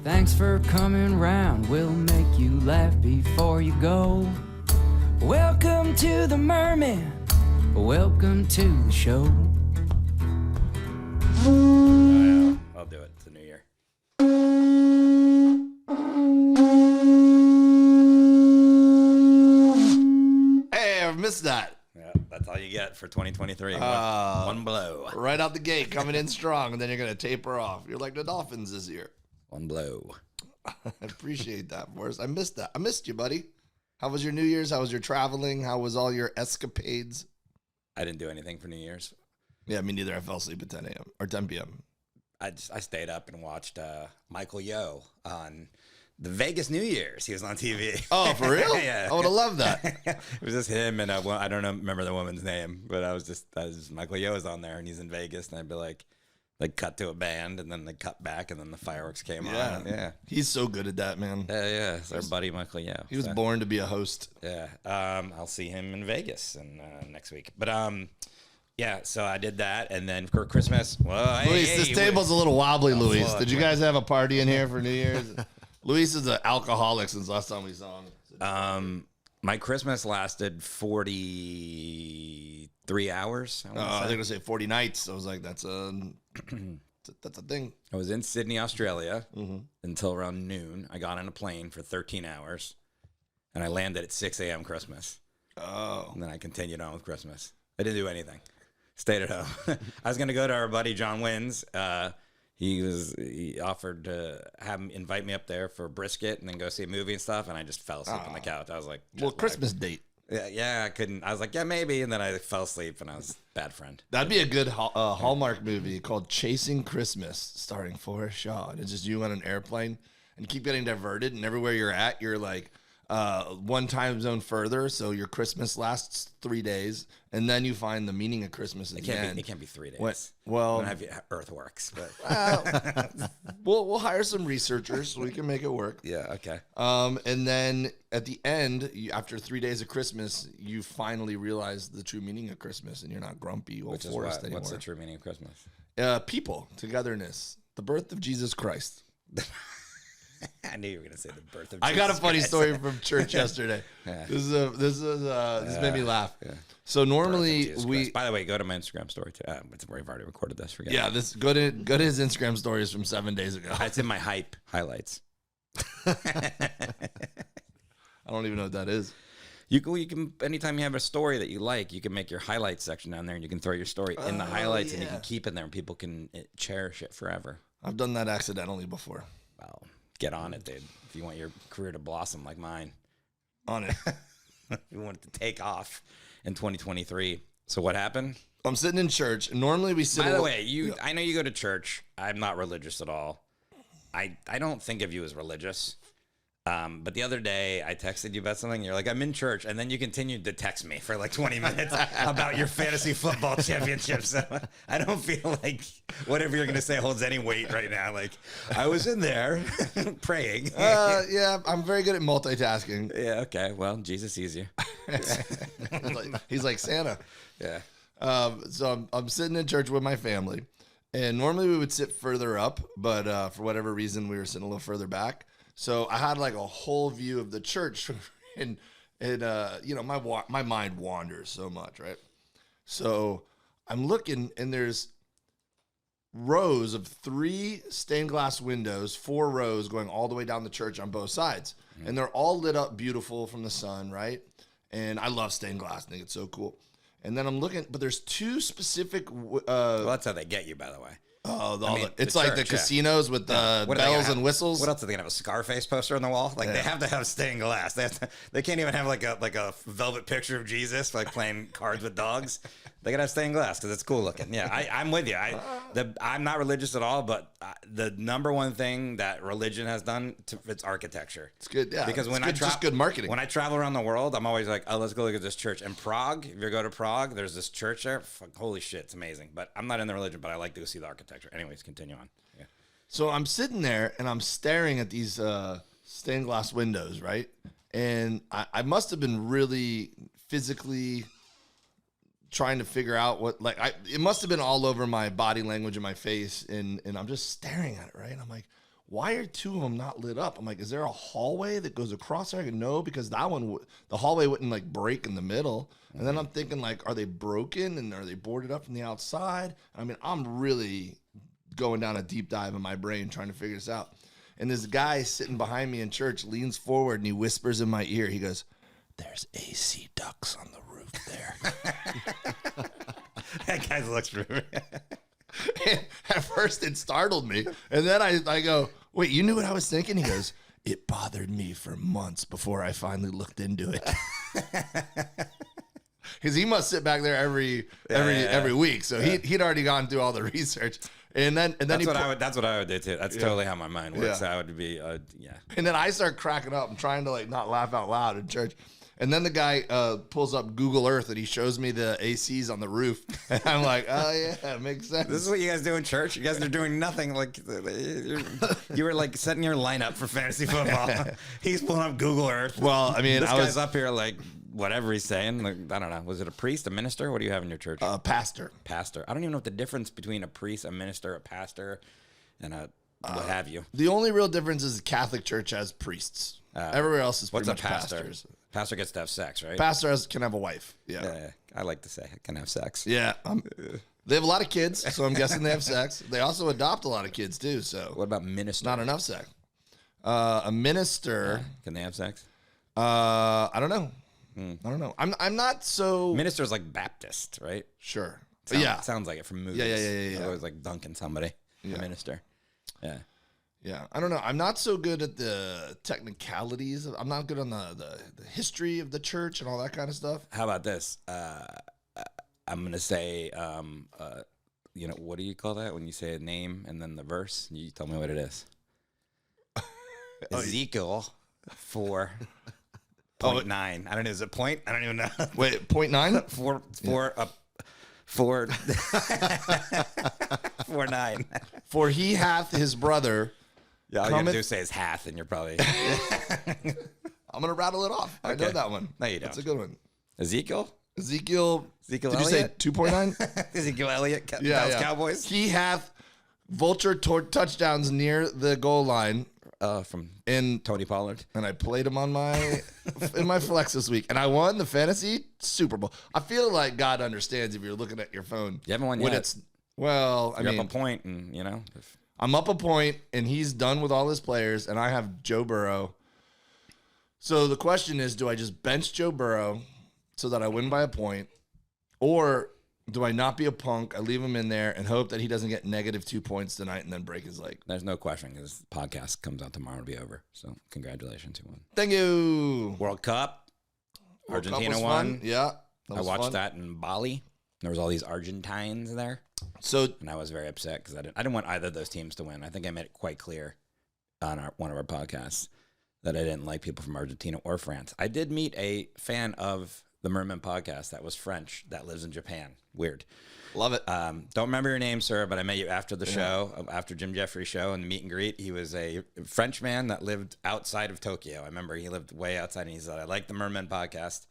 Thanks for coming round. We'll make you laugh before you go. Welcome to the Mermen. Welcome to the show. Oh, yeah. I'll do it. It's the new year. Hey, I missed that. Yeah, that's all you get for 2023. One blow. Right out the gate, coming in strong, and then you're going to taper off. You're like the Dolphins this year. One blow. I appreciate that, Forrest. I missed that. I missed you, buddy. How was your New Year's? How was your traveling? How was all your escapades? I didn't do anything for New Year's. Yeah, me neither. I fell asleep at 10 a.m. or 10 p.m. I stayed up and watched Michael Yo on the Vegas New Year's. He was on TV. Oh, for real? Yeah. I would have loved that. It was just him and I don't remember the woman's name, but I was just Michael Yo was on there and he's in Vegas and I'd be like cut to a band and then they cut back and then the fireworks came on. Yeah. He's so good at that, man. Yeah. It's our buddy Michael Yo. He was born to be a host. Yeah. I'll see him in Vegas and next week. But yeah, so I did that, and then for Christmas, well, Luis, this table's a little wobbly, Luis. fuck, Did you guys have a party in here for New Year's? Luis is an alcoholic since last time we saw him. My Christmas lasted 43 hours. I think I was going to say 40 nights. I was like, that's a thing. I was in Sydney, Australia, until around noon. I got on a plane for 13 hours, and I landed at 6 a.m. Christmas. Oh. And then I continued on with Christmas. I didn't do anything. Stayed at home. I was going to go to our buddy John Wynn's. He offered to invite me up there for brisket and then go see a movie and stuff, and I just fell asleep on the couch. I was like, Well, Christmas date. Yeah, I couldn't. I was like, yeah, maybe, and then I fell asleep, and I was a bad friend. That'd be a good Hallmark movie called Chasing Christmas, starring Forrest Shaw. And it's just you on an airplane, and you keep getting diverted, and everywhere you're at, you're like one time zone further, so your Christmas lasts 3 days, and then you find the meaning of Christmas at the end. It can't be 3 days. Well, I don't have Earthworks, but we'll hire some researchers so we can make it work. yeah, okay. And then at the end, after 3 days of Christmas, you finally realize the true meaning of Christmas, and you're not grumpy or Forrest anymore. What's the true meaning of Christmas? People, togetherness, the birth of Jesus Christ. I knew you were going to say the birth of Jesus I got a funny Christ. story from church yesterday. Yeah. This made me laugh. Yeah. So normally By the way, go to my Instagram story too. We've already recorded this. Forget. Yeah, go to his Instagram stories from 7 days ago. It's in my hype highlights. I don't even know what that is. You can anytime you have a story that you like, you can make your highlights section down there, and you can throw your story in the highlights, and you can keep it there, and people can cherish it forever. I've done that accidentally before. Well, get on it, dude. If you want your career to blossom like mine, On it. you want it to take off in 2023. So what happened? I'm sitting in church, and normally we sit. By the way, I know you go to church. I'm not religious at all. I don't think of you as religious. But the other day I texted you about something. You're like, I'm in church. And then you continued to text me for like 20 minutes about your fantasy football championship. So I don't feel like whatever you're going to say holds any weight right now. Like I was in there praying. Yeah, I'm very good at multitasking. Yeah. Okay. Well, Jesus sees you. He's like Santa. Yeah. So I'm sitting in church with my family, and normally we would sit further up, but for whatever reason we were sitting a little further back. So I had like a whole view of the church, and my mind wanders so much, right? So I'm looking, and there's rows of 3 stained glass windows, 4 rows going all the way down the church on both sides, and they're all lit up beautiful from the sun, right? And I love stained glass; I think it's so cool. And then I'm looking, but there's 2 specific. Well, that's how they get you, by the way. Oh, it's like the casinos with the What bells and whistles. What else are they gonna have? A Scarface poster on the wall? Like they have to have stained glass. They can't even have like a velvet picture of Jesus like playing cards with dogs. They gotta have stained glass because it's cool looking. Yeah, I'm with you. I'm not religious at all, but the number one thing that religion has done it's architecture. It's good, yeah. Because when just good marketing. When I travel around the world, I'm always like, oh, let's go look at this church. In Prague, if you go to Prague, there's this church there. Holy shit, it's amazing. But I'm not in the religion, but I like to go see the architecture. Anyways, continue on. Yeah. So I'm sitting there and I'm staring at these stained glass windows, right? And I must have been really physically trying to figure out it must have been all over my body language and my face, and I'm just staring at it, right? I'm like, why are 2 of them not lit up? I'm like, is there a hallway that goes across there? I go, no, because that one, the hallway wouldn't like break in the middle. And then I'm thinking like, are they broken and are they boarded up from the outside? I mean, I'm really going down a deep dive in my brain trying to figure this out. And this guy sitting behind me in church leans forward and he whispers in my ear. He goes, "There's AC ducts on the roof there." That guy looks familiar. At first it startled me. And then I go, "Wait, you knew what I was thinking?" He goes, "It bothered me for months before I finally looked into it." Because he must sit back there every week. So he'd already gone through all the research. And then that's what I would do too. That's totally how my mind works. Yeah. I would be And then I start cracking up. I'm trying to like not laugh out loud in church. And then the guy pulls up Google Earth and he shows me the ACs on the roof. And I'm like, oh yeah, it makes sense. This is what you guys do in church? You guys are doing nothing. Like you were like setting your lineup for fantasy football. He's pulling up Google Earth. Well, I mean, this guy's up here like whatever he's saying. Like, I don't know. Was it a priest, a minister? What do you have in your church? Pastor. Pastor. I don't even know what the difference between a priest, a minister, a pastor, and a what have you. The only real difference is the Catholic Church has priests. Everywhere else is pretty much pastor? pastors. Pastor gets to have sex, right? Pastor can have a wife. Yeah. I like to say can have sex. Yeah. They have a lot of kids, so I'm guessing they have sex. They also adopt a lot of kids too. So What about minister? not enough sex. A minister. Can they have sex? I don't know. I don't know. I'm not so Minister's like Baptist, right? sure. Sounds like it from movies. Yeah. Always like dunking somebody. Yeah. A minister. Yeah. Yeah, I don't know. I'm not so good at the technicalities. I'm not good on the history of the church and all that kind of stuff. How about this? I'm gonna say, what do you call that when you say a name and then the verse? You tell me what it is. Ezekiel 4.9. I don't know. Is it point? I don't even know. Wait, 0.9? 4.9. For he hath his brother. Yeah, all you gotta do is say his hath, and you're probably. I'm gonna rattle it off. I know that one. No, you don't. That's a good one. Ezekiel. Did Elliott? you say 2.9? Ezekiel Elliott. Yeah. Cowboys. He hath vulture touchdowns near the goal line. From in Tony Pollard, and I played him on my in my flex this week, and I won the fantasy Super Bowl. I feel like God understands if you're looking at your phone. You haven't won when yet. It's well, I you're mean, up a point, and I'm up a point, and he's done with all his players, and I have Joe Burrow. So the question is, do I just bench Joe Burrow so that I win by a point, or do I not be a punk? I leave him in there and hope that he doesn't get -2 points tonight and then break his leg. There's no question because the podcast comes out tomorrow to be over. So congratulations, you won. Thank you. World Cup. World Argentina Cup was won. fun. Yeah. I watched that in Bali. There was all these Argentines there. So, and I was very upset because I didn't want either of those teams to win. I think I made it quite clear on one of our podcasts that I didn't like people from Argentina or France. I did meet a fan of the Mermen podcast that was French that lives in Japan. Weird. Love it. Don't remember your name, sir, but I met you after the show, after Jim Jefferies' show and the meet and greet. He was a French man that lived outside of Tokyo. I remember he lived way outside, and he said, "I like the Mermen podcast."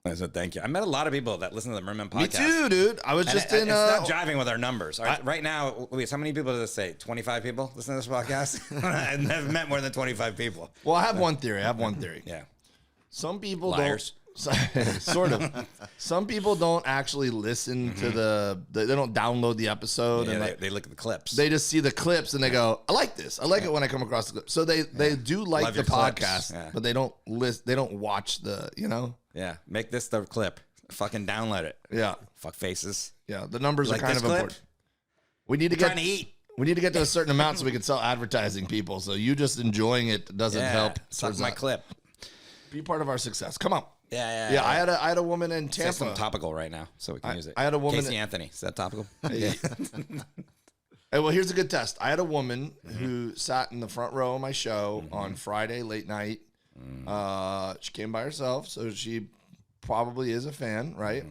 I said, "Thank you." I met a lot of people that listen to the Mermen podcast. Me too, dude. I was just in. It's not jiving with our numbers. Right now, Luis, how many people does it say? 25 people listen to this podcast? I've never met more than 25 people. Well, I have one theory. Yeah. Some people Liars. don't. Sort of. Some people don't actually listen to they don't download the episode, Yeah, and they look at the clips. they just see the clips and they go, "I like this. I like it when I come across the clips." So they do like Love the your clips. podcast, Yeah. but they don't list. They don't watch Yeah, make this the clip. Fucking download it. Yeah, Fuck faces. yeah. The numbers You are like kind this of clip? important. We need to Trying to eat. We need to get to a certain amount so we can sell advertising people. So you just enjoying it doesn't help. Suck towards my that. clip. Be part of our success. Come on. Yeah. I had a woman in Say Tampa. something topical right now, so we can use it. I had a woman Casey Anthony. Is that topical? Hey, well, here's a good test. I had a woman who sat in the front row of my show on Friday late night. She came by herself, so she probably is a fan, right?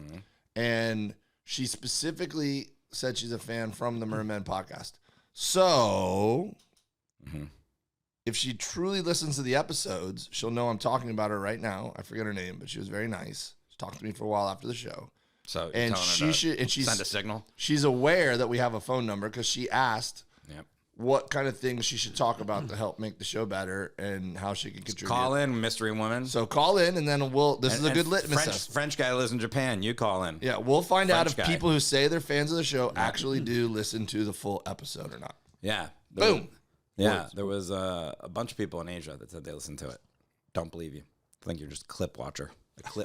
And she specifically said she's a fan from the Mermen podcast. So if she truly listens to the episodes, she'll know I'm talking about her right now. I forget her name, but she was very nice. She talked to me for a while after the show. So And she should, and she's send a signal. She's aware that we have a phone number because she asked, Yep. what kind of things she should talk about to help make the show better and how she can contribute. Call in, mystery woman. So call in, and then this is a good litmus test. French guy lives in Japan. You call in. Yeah, we'll find out if French guy. people who say they're fans of the show actually do listen to the full episode or not. Yeah. Boom. There was a bunch of people in Asia that said they listened to it. Don't believe you. I think you're just a clip watcher,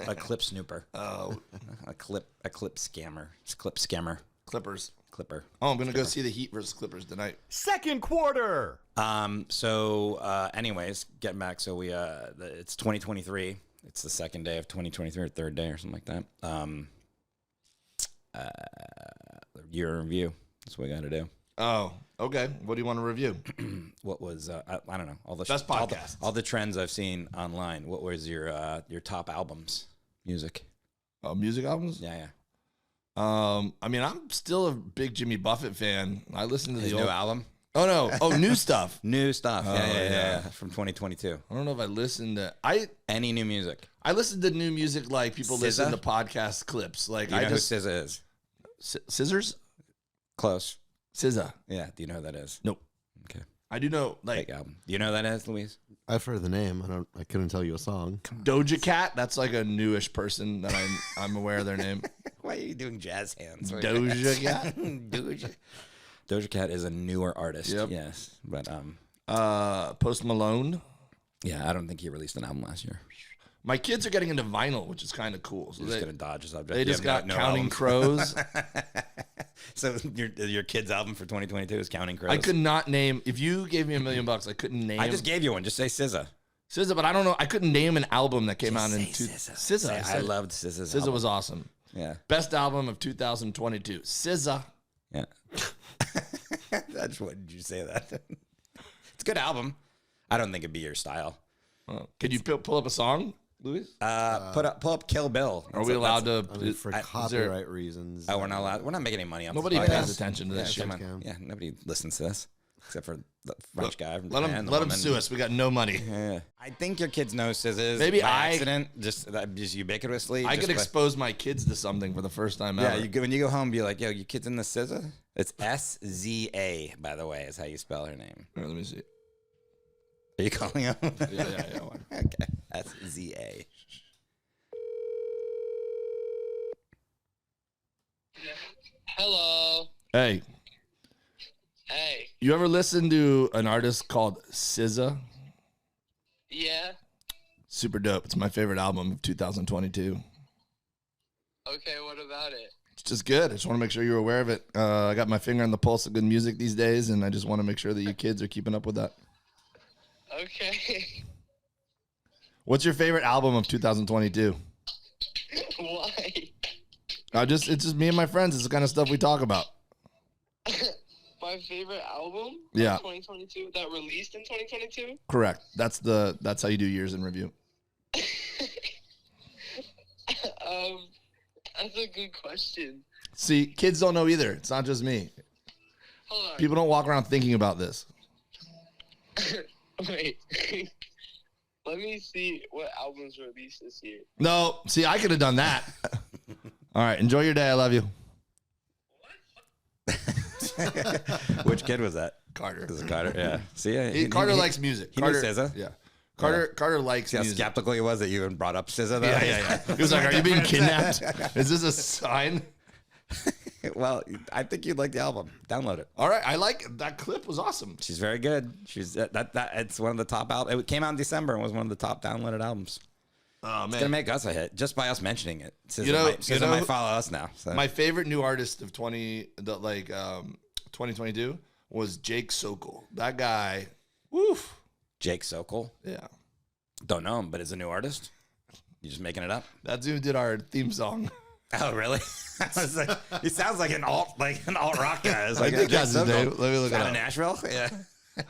a clip snooper. Oh, a clip scammer. It's a clip scammer. Clipper. Oh, I'm gonna go see the Heat versus Clippers tonight. Second quarter. Anyways, getting back. So it's 2023. It's the second day of 2023 or third day or something like that. Year in review. That's what we got to do. Oh, okay. What do you want to review? What was I don't know, all the best podcasts, all the trends I've seen online. What was your top albums? Music albums? Yeah. I mean, I'm still a big Jimmy Buffett fan. I listen to His the new old album. Oh no! Oh, new stuff. New stuff. Oh, Yeah. From 2022. I don't know if I listened to any new music. I listen to new music like people listen SZA? to podcast clips. Like Do you know who SZA is? Scissors. Close. SZA. Yeah. Do you know who that is? Nope. Okay. I do know like Fake album. Do you know who that is, Louise? I've heard the name. I couldn't tell you a song. Doja Cat. That's like a newish person that I'm aware of their name. Why are you doing jazz hands? Doja Cat. Doja Cat is a newer artist. Yep. Yes, but Post Malone. yeah, I don't think he released an album last year. My kids are getting into vinyl, which is kind of cool. So You're just gonna dodge a subject. they You just have got Counting Crows. So your kid's album for 2022 is Counting Crows. I could not name. If you gave me $1 million, I couldn't name. I just gave you one. Just say SZA. SZA, but I don't know. I couldn't name an album that came Just out in say SZA. I loved SZA's SZA album. was awesome. Yeah. Best album of 2022. SZA. Yeah. I just wanted you to say that. It's a good album. I don't think it'd be your style. Oh. Could you pull up a song, Louis? Pull up Kill Bill. Are we allowed to? I mean, for copyright reasons. Oh, we're not allowed. We're not making any money on Nobody this pays podcast. attention to this shit. Come on. Yeah, nobody listens to this except for the French guy from Let Japan. him the let him woman. sue us. We got no money. Yeah. I think your kids know SZA Maybe by I- accident, just ubiquitously. I just could by- expose my kids to something for the first time Yeah, ever. when you go home, be like, yo, your kid's in the SZA? It's SZA, by the way, is how you spell her name. Here, let me see. Are you calling him? Yeah. Okay. SZA. Hello. Hey, Hey. you ever listen to an artist called SZA? Yeah. Super dope. It's my favorite album of 2022. Okay, what about it? It's just good. I just want to make sure you're aware of it. I got my finger on the pulse of good music these days, and I just want to make sure that you kids are keeping up with that. Okay. What's your favorite album of 2022? Why? It's just me and my friends. It's the kind of stuff we talk about. My favorite album? Yeah. Of 2022 that released in 2022? Correct. That's how you do years in review. That's a good question. See, kids don't know either. It's not just me. Hold on. People don't walk around thinking about this. Wait. Let me see what albums released this year. No, see, I could have done that. All right, enjoy your day. I love you. Which kid was that? Carter. Was it Carter? Yeah. See, Carter likes music. He knew Carter, SZA? Yeah. Carter likes See how music. skeptical he was that you even brought up SZA, though? Yeah. He was like, "Are you being kidnapped? Is this a sign?" Well, I think you'd like the album. Download it. All right, I like it. That clip was awesome. She's very good. She's that it's one of the top albums. It came out in December and was one of the top downloaded albums. Oh It's gonna make us a hit just by us mentioning it. SZA You know- might follow us now. So. My favorite new artist of 2022 was Jake Sokol. That guy, woof. Jake Sokol. Yeah. Don't know him, but is a new artist. You just making it up? That dude did our theme song. Oh, really? I was like, he sounds like an alt rock guy. It's I like, think Jake that's his Sokol. name. Let me look it Out up. of Nashville. Yeah.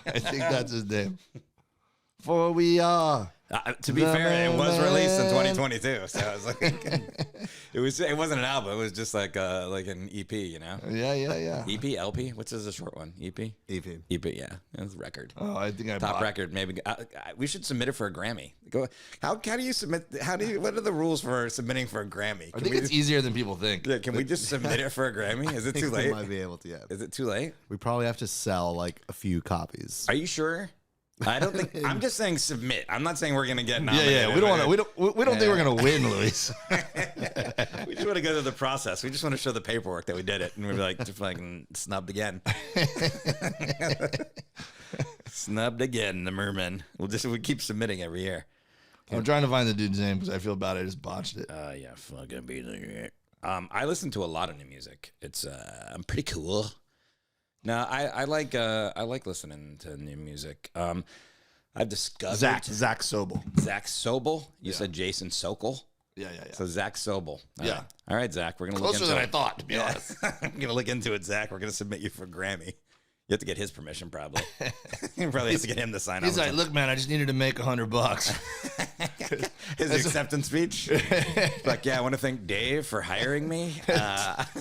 I think that's his name. For we are To be fair, it was released in 2022, so I was like, it wasn't an album. It was just like an EP, you know? Yeah. EP, LP. What's the short one? EP. EP. Yeah, it's a record. Oh, I think I Top bought record. Maybe we should submit it for a Grammy. Go. How do you submit? What are the rules for submitting for a Grammy? I think it's easier than people think. Yeah, can we just submit it for a Grammy? Is it too late? We might be able to. Yeah. Is it too late? We probably have to sell like a few copies. Are you sure? I don't think. I'm just saying submit. I'm not saying we're gonna get nominated. Yeah. We don't want to. We don't think we're gonna win, Luis. We just want to go through the process. We just want to show the paperwork that we did it, and we're like, just fucking snubbed again. Snubbed again. The Mermen. We keep submitting every year. I'm trying to find the dude's name because I feel bad I just botched it. Yeah, fucking be there. I listen to a lot of new music. It's I'm pretty cool. No, I like listening to new music. I've discovered Zach Sobel. Zach Sobel. You said Jason Sokol. Yeah. So Zach Sobel. Yeah. All right, Zach. We're gonna Closer look into than it. I thought, to be honest. I'm gonna look into it, Zach. We're gonna submit you for a Grammy. You have to get his permission, probably. You probably have to get him to sign off. He's like, look, man, I just needed to make $100. His acceptance speech. Like, yeah, I want to thank Dave for hiring me.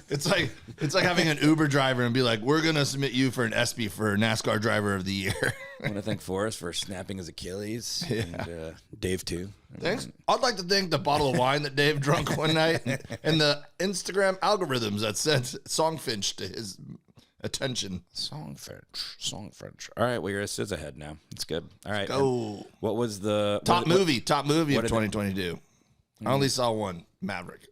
It's like having an Uber driver and be like, we're gonna submit you for an ESPY for NASCAR Driver of the Year. I want to thank Forrest for snapping his Achilles, and Dave too. Thanks. I'd like to thank the bottle of wine that Dave drunk one night and the Instagram algorithms that sent Songfinch to his attention. Songfinch. All right, well, you're a SZA head now. It's good. All right. Go. What was the Top movie of what 2022? I only saw one, Maverick.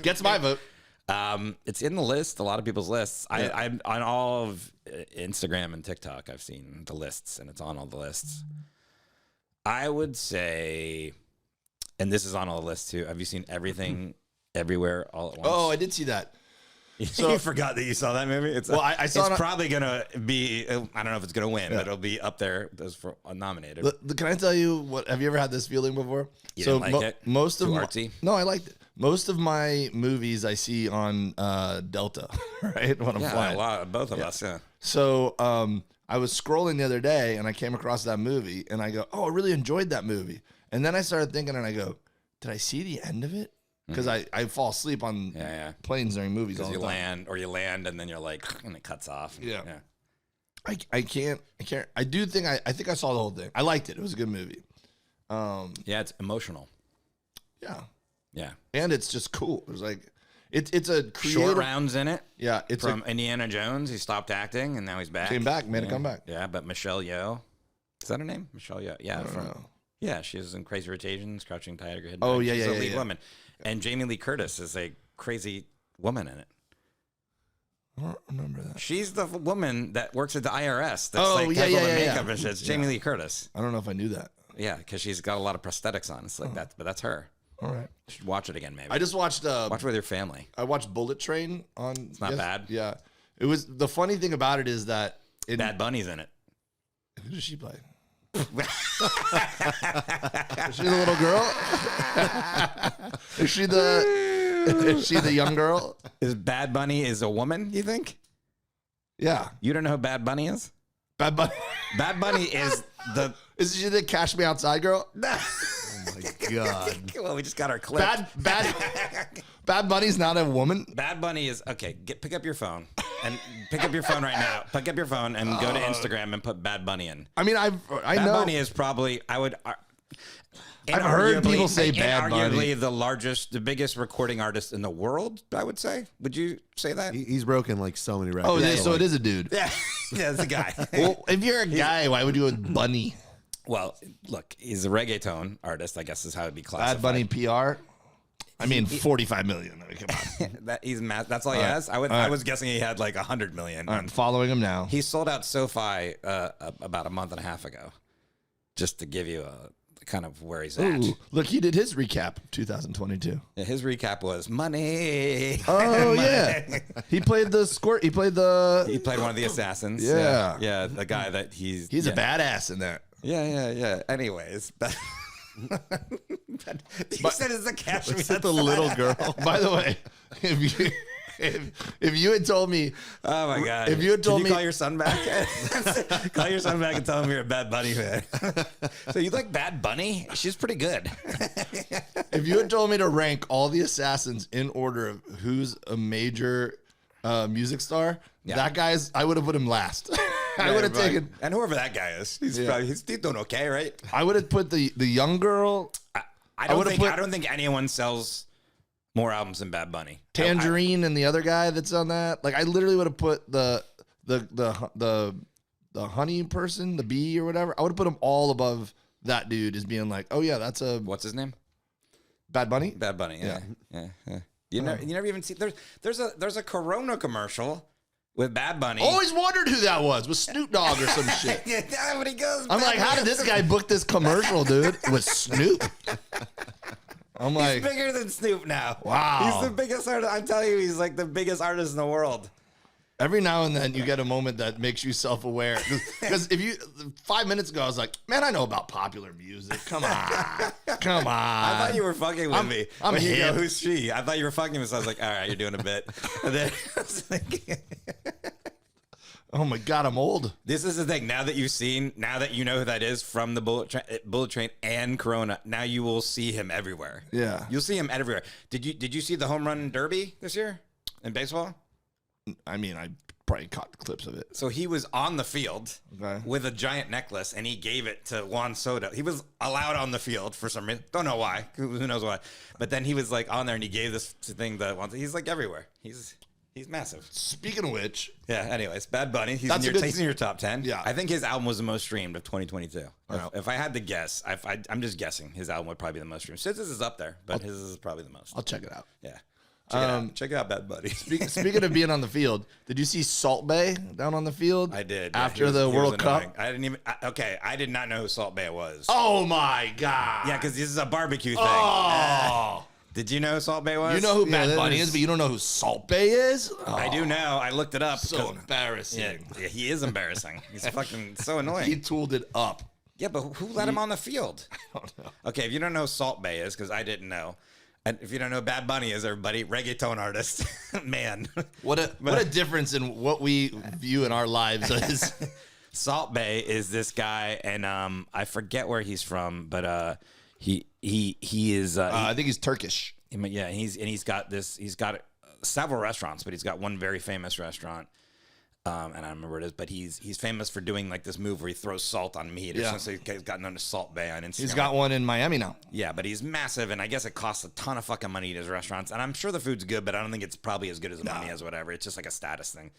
Gets my vote. It's in the list, a lot of people's lists. Yeah. I'm on all of Instagram and TikTok. I've seen the lists, and it's on all the lists. I would say, and this is on all the lists too. Have you seen Everything, Everywhere, All at Once? Oh, I did see that. So you forgot that you saw that movie? I saw it's probably gonna be. I don't know if it's gonna win, but it'll be up there as for nominated. Can I tell you what? Have you ever had this feeling before? You didn't like it? Most of Too my, artsy? No, I liked it. Most of my movies I see on Delta, right? When I'm flying. A lot, both of us. Yeah. So I was scrolling the other day and I came across that movie and I go, oh, I really enjoyed that movie. And then I started thinking and I go, did I see the end of it? Because I fall asleep on planes during movies all the time. You land and then you're like, and it cuts off. Yeah. I can't. I think I saw the whole thing. I liked it. It was a good movie. Yeah, it's emotional. Yeah. Yeah. And it's just cool. It was like, it's a creative. Short Round's in it. Yeah. It's from Indiana Jones. He stopped acting and now he's back. Came back, made a comeback. Yeah, but Michelle Yeoh. Is that her name? Michelle Yeoh. Yeah. I don't know. Yeah, she was in Crazy Rich Asians, Crouching Tiger, Hidden Oh, Dragon. yeah, She's yeah, a lead yeah. woman. And Jamie Lee Curtis is a crazy woman in it. I don't remember that. She's the woman that works at the IRS. That's Oh, like yeah, does all the yeah, makeup yeah. and shit. It's Jamie Lee Curtis. I don't know if I knew that. Yeah, because she's got a lot of prosthetics on. It's like that, but that's her. All right. You should watch it again, maybe. I just watched. Watch it with your family. I watched Bullet Train on. It's not bad. Yeah, it was. The funny thing about it is that Bad Bunny's in it. Who does she play? Is she the little girl? Is she the young girl? Is Bad Bunny is a woman? You think? Yeah. You don't know who Bad Bunny is? Bad Bunny. Bad Bunny is the. Is she the Cash Me Outside girl? Oh my god. Well, we just got our clip. Bad Bunny's not a woman. Bad Bunny is okay. Pick up your phone and pick up your phone right now. Pick up your phone and go to Instagram and put Bad Bunny in. I mean, I Bad know. Bunny is probably I've heard people say Bad Bunny. Arguably the biggest recording artist in the world. I would say. Would you say that? He's broken like so many records. Oh, yeah, so it is a dude. Yeah, yeah, it's a guy. Well, if you're a guy, why would you go with Bunny? Well, look, he's a reggaeton artist. I guess is how it'd be classified. Bad Bunny PR. I mean, 45 million. I mean, come on. That's all he has. I was guessing he had like 100 million. I'm following him now. He sold out SoFi about a month and a half ago, just to give you a kind of where he's at. Ooh, look, he did his recap 2022. Yeah, his recap was money. Oh money. yeah, he played the squirt. He played one of the assassins. Yeah, yeah, the guy that he's a badass in that. Yeah. Anyways, he said it's the cash. Is it the little girl? By the way, if if you had told me, Oh my god! If you had told Can me- you call your son back, call your son back and tell him you're a Bad Bunny fan. So you like Bad Bunny? She's pretty good. if you had told me to rank all the assassins in order of who's a major music star, that guy's, I would have put him last. I would have taken, and whoever that guy is, he's doing okay, right? I would have put the young girl, I don't would've think put- I don't think anyone sells more albums than Bad Bunny. Tangerine, and the other guy that's on that. Like I literally would have put the honey person, the bee or whatever. I would have put them all above that dude as being like, oh yeah, that's a What's his name? Bad Bunny. Bad Bunny. Yeah. You never even see there's a Corona commercial with Bad Bunny. Always wondered who that was. With Snoop Dogg or some shit. Yeah, when he goes, I'm Bad like, how Bunny- did this guy book this commercial, dude? With Snoop? I'm He's like, bigger than Snoop now. Wow. He's the biggest artist. I'm telling you, he's like the biggest artist in the world. every now and then you get a moment that makes you self-aware. Because if you 5 minutes ago, I was like, man, I know about popular music. Come on. Come on. I thought you were fucking with me. I'm When you go, hip. who's she? I thought you were fucking with me. So I was like, all right, you're doing a bit. And then I was like, Oh my God, I'm old. this is the thing. Now that you've seen, now that you know who that is from the Bullet Train and Corona, now you will see him everywhere. Yeah. You'll see him everywhere. Did you see the home run derby this year in baseball? I mean, I probably caught clips of it. So he was on the field Okay. with a giant necklace, and he gave it to Juan Soto. He was allowed on the field for some reason. Don't know why. Who knows why? But then he was like on there, and he gave this thing to Juan. He's like everywhere. He's massive. Speaking of which, Yeah. Anyways, Bad Bunny. He's That's in a your, good- he's in your top 10. Yeah. I think his album was the most streamed of 2022. Wow. If I had to guess, I'm just guessing. His album would probably be the most streamed. SZA's is up there, but his is probably the most. I'll check it out. Yeah. Check it out. Check out Bad Bunny. Speaking of being on the field, did you see Salt Bay down on the field? I did. Yeah, After he the was World Cup? annoying. I didn't even. I did not know who Salt Bay was. Oh my God. Yeah, because this is a barbecue thing. Oh. Did you know who Salt Bay was? You know who Bad that Bunny is, but you don't know who Salt Bay is? Oh, I do know. I looked it up. so 'cause- embarrassing. yeah, he is embarrassing. He's fucking so He annoying. tooled it up. Yeah, but who let him on the field? I don't know. Okay, if you don't know who Salt Bay is, because I didn't know. And if you don't know who Bad Bunny is, everybody, reggaeton artist. Man. What a difference in what we view in our lives as. Salt Bay is this guy, and I forget where he's from, but he is I think he's Turkish. yeah, he's got several restaurants, but he's got one very famous restaurant. And I don't remember what it is, but he's famous for doing like this move where he throws salt on meat. Yeah. So he's got known as Salt Bay on Instagram. He's got one in Miami now. Yeah, but he's massive, and I guess it costs a ton of fucking money at his restaurants. And I'm sure the food's good, but I don't think it's probably as good as the money as whatever. It's just like a status thing.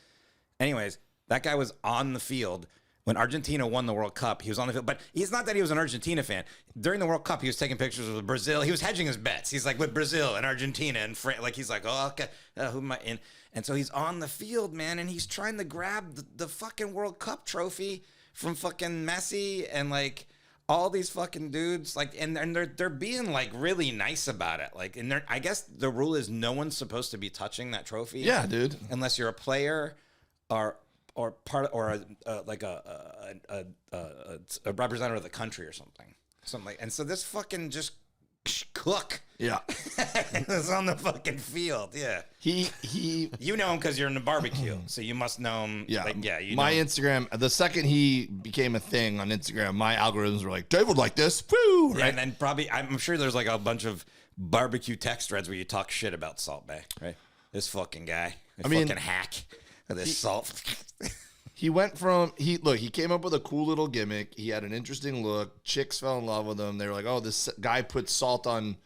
Anyways, that guy was on the field when Argentina won the World Cup. He was on the field, but he's not that he was an Argentina fan. During the World Cup, he was taking pictures with Brazil. He was hedging his bets. He's like with Brazil and Argentina and France. Like he's like, oh, okay, who am I in? And so he's on the field, man, and he's trying to grab the fucking World Cup trophy from fucking Messi and like all these fucking dudes, like, and they're being like really nice about it, like, and I guess the rule is no one's supposed to be touching that trophy, Yeah, dude. unless you're a player or part or a representative of the country or something like. And so this fucking just cook Yeah. is on the fucking field. Yeah, He you know him because you're in the barbecue, so you must know him. yeah. like, yeah. You my know him. Instagram, the second he became a thing on Instagram, my algorithms were like, Dave would like this. Woo! Yeah, Right. and then probably I'm sure there's like a bunch of barbecue text threads where you talk shit about Salt Bay, right? This fucking guy, this mean, fucking hack, this salt. He went from he came up with a cool little gimmick. He had an interesting look. Chicks fell in love with him. They were like, "Oh, this guy puts salt on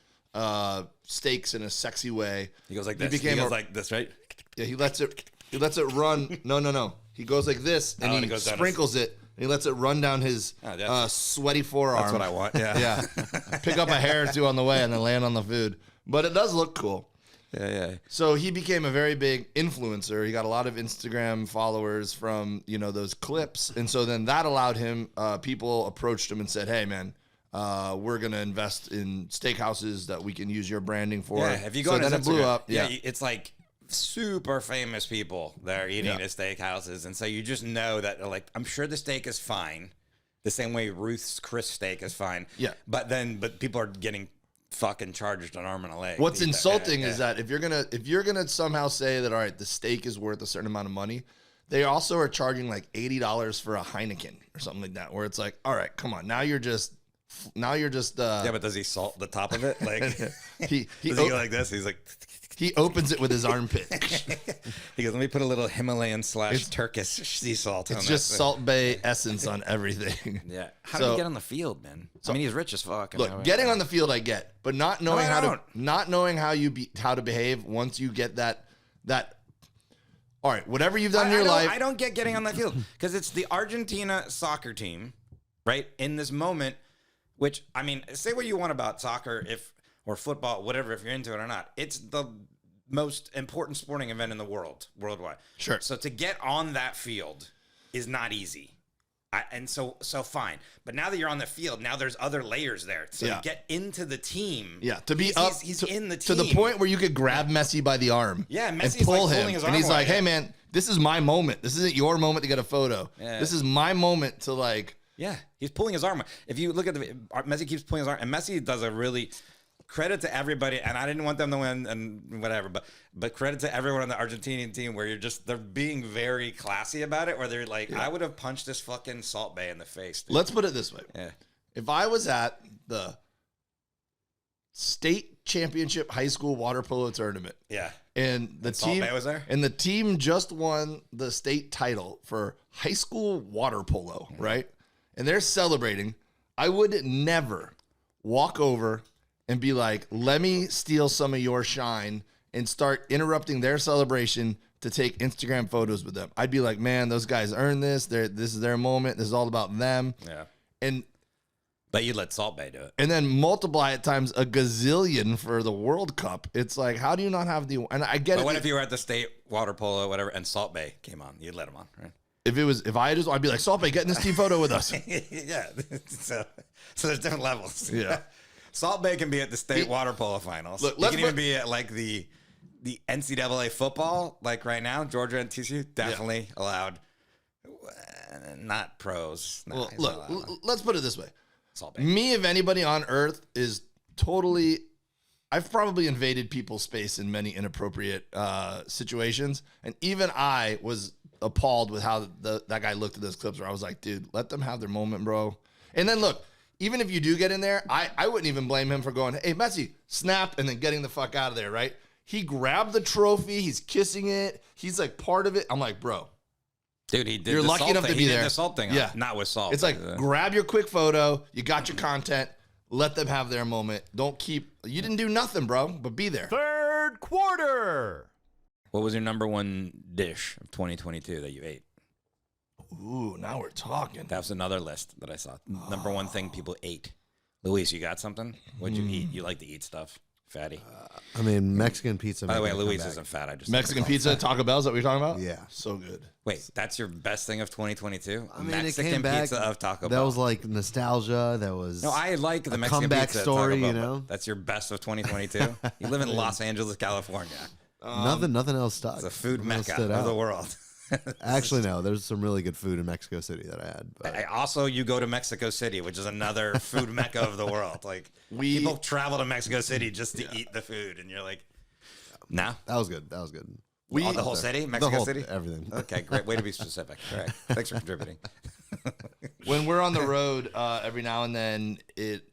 steaks in a sexy way." He goes like He this. became He goes a- like this, right? Yeah, he lets it run. No. He goes like this and Oh, and he it goes down sprinkles it. And he lets it run down his Oh, that's- sweaty forearm. That's what I want. Yeah, Yeah. Pick up a hair or two on the way and then land on the food. But it does look cool. yeah. So he became a very big influencer. He got a lot of Instagram followers from, those clips. And so then that allowed him, people approached him and said, hey, man, we're going to invest in steakhouses that we can use your branding for. Yeah, if you go so on then his it blew Instagram, up. Yeah. it's like super famous people that are eating Yeah. at steakhouses, and so you just know that, like, I'm sure the steak is fine, the same way Ruth's Chris steak is fine. Yeah. But people are getting fucking charged an arm and a leg. What's to eat insulting Yeah. is that if you're gonna somehow say that all right, the steak is worth a certain amount of money, they also are charging like $80 for a Heineken or something like that, where it's like, all right, come on, now you're just Yeah, but does he salt the top of it? Like he does he go like this? He's like he opens it with his armpit. he goes, let me put a little Himalayan / Turkish sea salt on It's that just thing." Salt Bay essence on everything. Yeah. How did So- he get on the field, man? I mean, he's rich as fuck. Look, getting on the field I get, but not knowing I how don't. to behave once you get that all right, whatever you've done in your I don't- life. I don't get getting on the field because it's the Argentina soccer team, right? In this moment, which I mean, say what you want about soccer, or football, whatever, if you're into it or not. It's the most important sporting event in the world, worldwide. Sure. So to get on that field is not easy. So fine. But now that you're on the field, now there's other layers there. So Yeah. to get into the team. Yeah, to be he's, up he's to, in the to team. the point where you could grab Messi by the arm. Yeah, and Messi's pull like him, pulling his and arm he's like, away. "Hey, man, this is my moment. This isn't your moment to get a photo. Yeah. This is my moment to like." Yeah, he's pulling his arm. If you look at Messi keeps pulling his arm, and Messi does a really credit to everybody. And I didn't want them to win and whatever, but credit to everyone on the Argentinian team where they're being very classy about it. Where they're like, I would have punched this fucking Salt Bay in the face. Dude. Let's put it this way: Yeah, if I was at the state championship high school water polo tournament, yeah. and the Salt team Bay was there? and the team just won the state title for high school water polo, right? And they're celebrating. I would never walk over and be like, "Let me steal some of your shine," and start interrupting their celebration to take Instagram photos with them. I'd be like, "Man, those guys earned this. This is their moment. This is all about them." Yeah. And But you let Salt Bay do it. and then multiply it times a gazillion for the World Cup. It's like, how do you not have the? And I get But it. what if you were at the state water polo, whatever, and Salt Bay came on? You'd let him on, right? I'd be like, Salt Bay, get in this team photo with us. Yeah. So there's different levels. Yeah. Salt Bay can be at the state water polo finals. Look, He let's can even put- be at like the NCAA football, like right now, Georgia and TCU, definitely allowed. Not pros. No, Well, he's not look, allowed. let's put it this way. Salt Bay. Me, if anybody on earth, is totally. I've probably invaded people's space in many inappropriate situations, and even I was appalled with how that guy looked at those clips. Where I was like, "Dude, let them have their moment, bro." And then look, even if you do get in there, I wouldn't even blame him for going, "Hey, Messi, snap," and then getting the fuck out of there. Right? He grabbed the trophy. He's kissing it. He's like part of it. I'm like, bro. Dude, he did. You're the lucky salt enough thing. to be He there. Did the salt thing. Yeah. Not with salt. It's like, grab your quick photo. You got your content. Let them have their moment. Don't keep. You didn't do nothing, bro, but be there. Third quarter. What was your number one dish of 2022 that you ate? Ooh, now we're talking. That was another list that I saw. Number one thing people ate. Luis, you got something? What'd you eat? You like to eat stuff, fatty. I mean, Mexican pizza. By the way, made me come Luis back. isn't fat. I just Mexican pizza, Taco Bell's that we're talking about? Yeah. So good. Wait, that's your best thing of 2022? I mean, Mexican it came back. pizza of Taco That Bell. was like nostalgia. That was No, I like the a Mexican comeback pizza at story, Taco Bell, you know? but that's your best of 2022? You live in Los Angeles, California. nothing else stuck. It's a food Nothing else mecca stood of out. the world. Actually, no. There's some really good food in Mexico City that I had. But Also, you go to Mexico City, which is another food mecca of the world. Like, people travel to Mexico City just to eat the food, and you're like, no? that was good. That was good. Oh, the whole city? Mexico City? Everything. Okay, great. Way to be specific. All right. Thanks for contributing. When we're on the road, every now and then it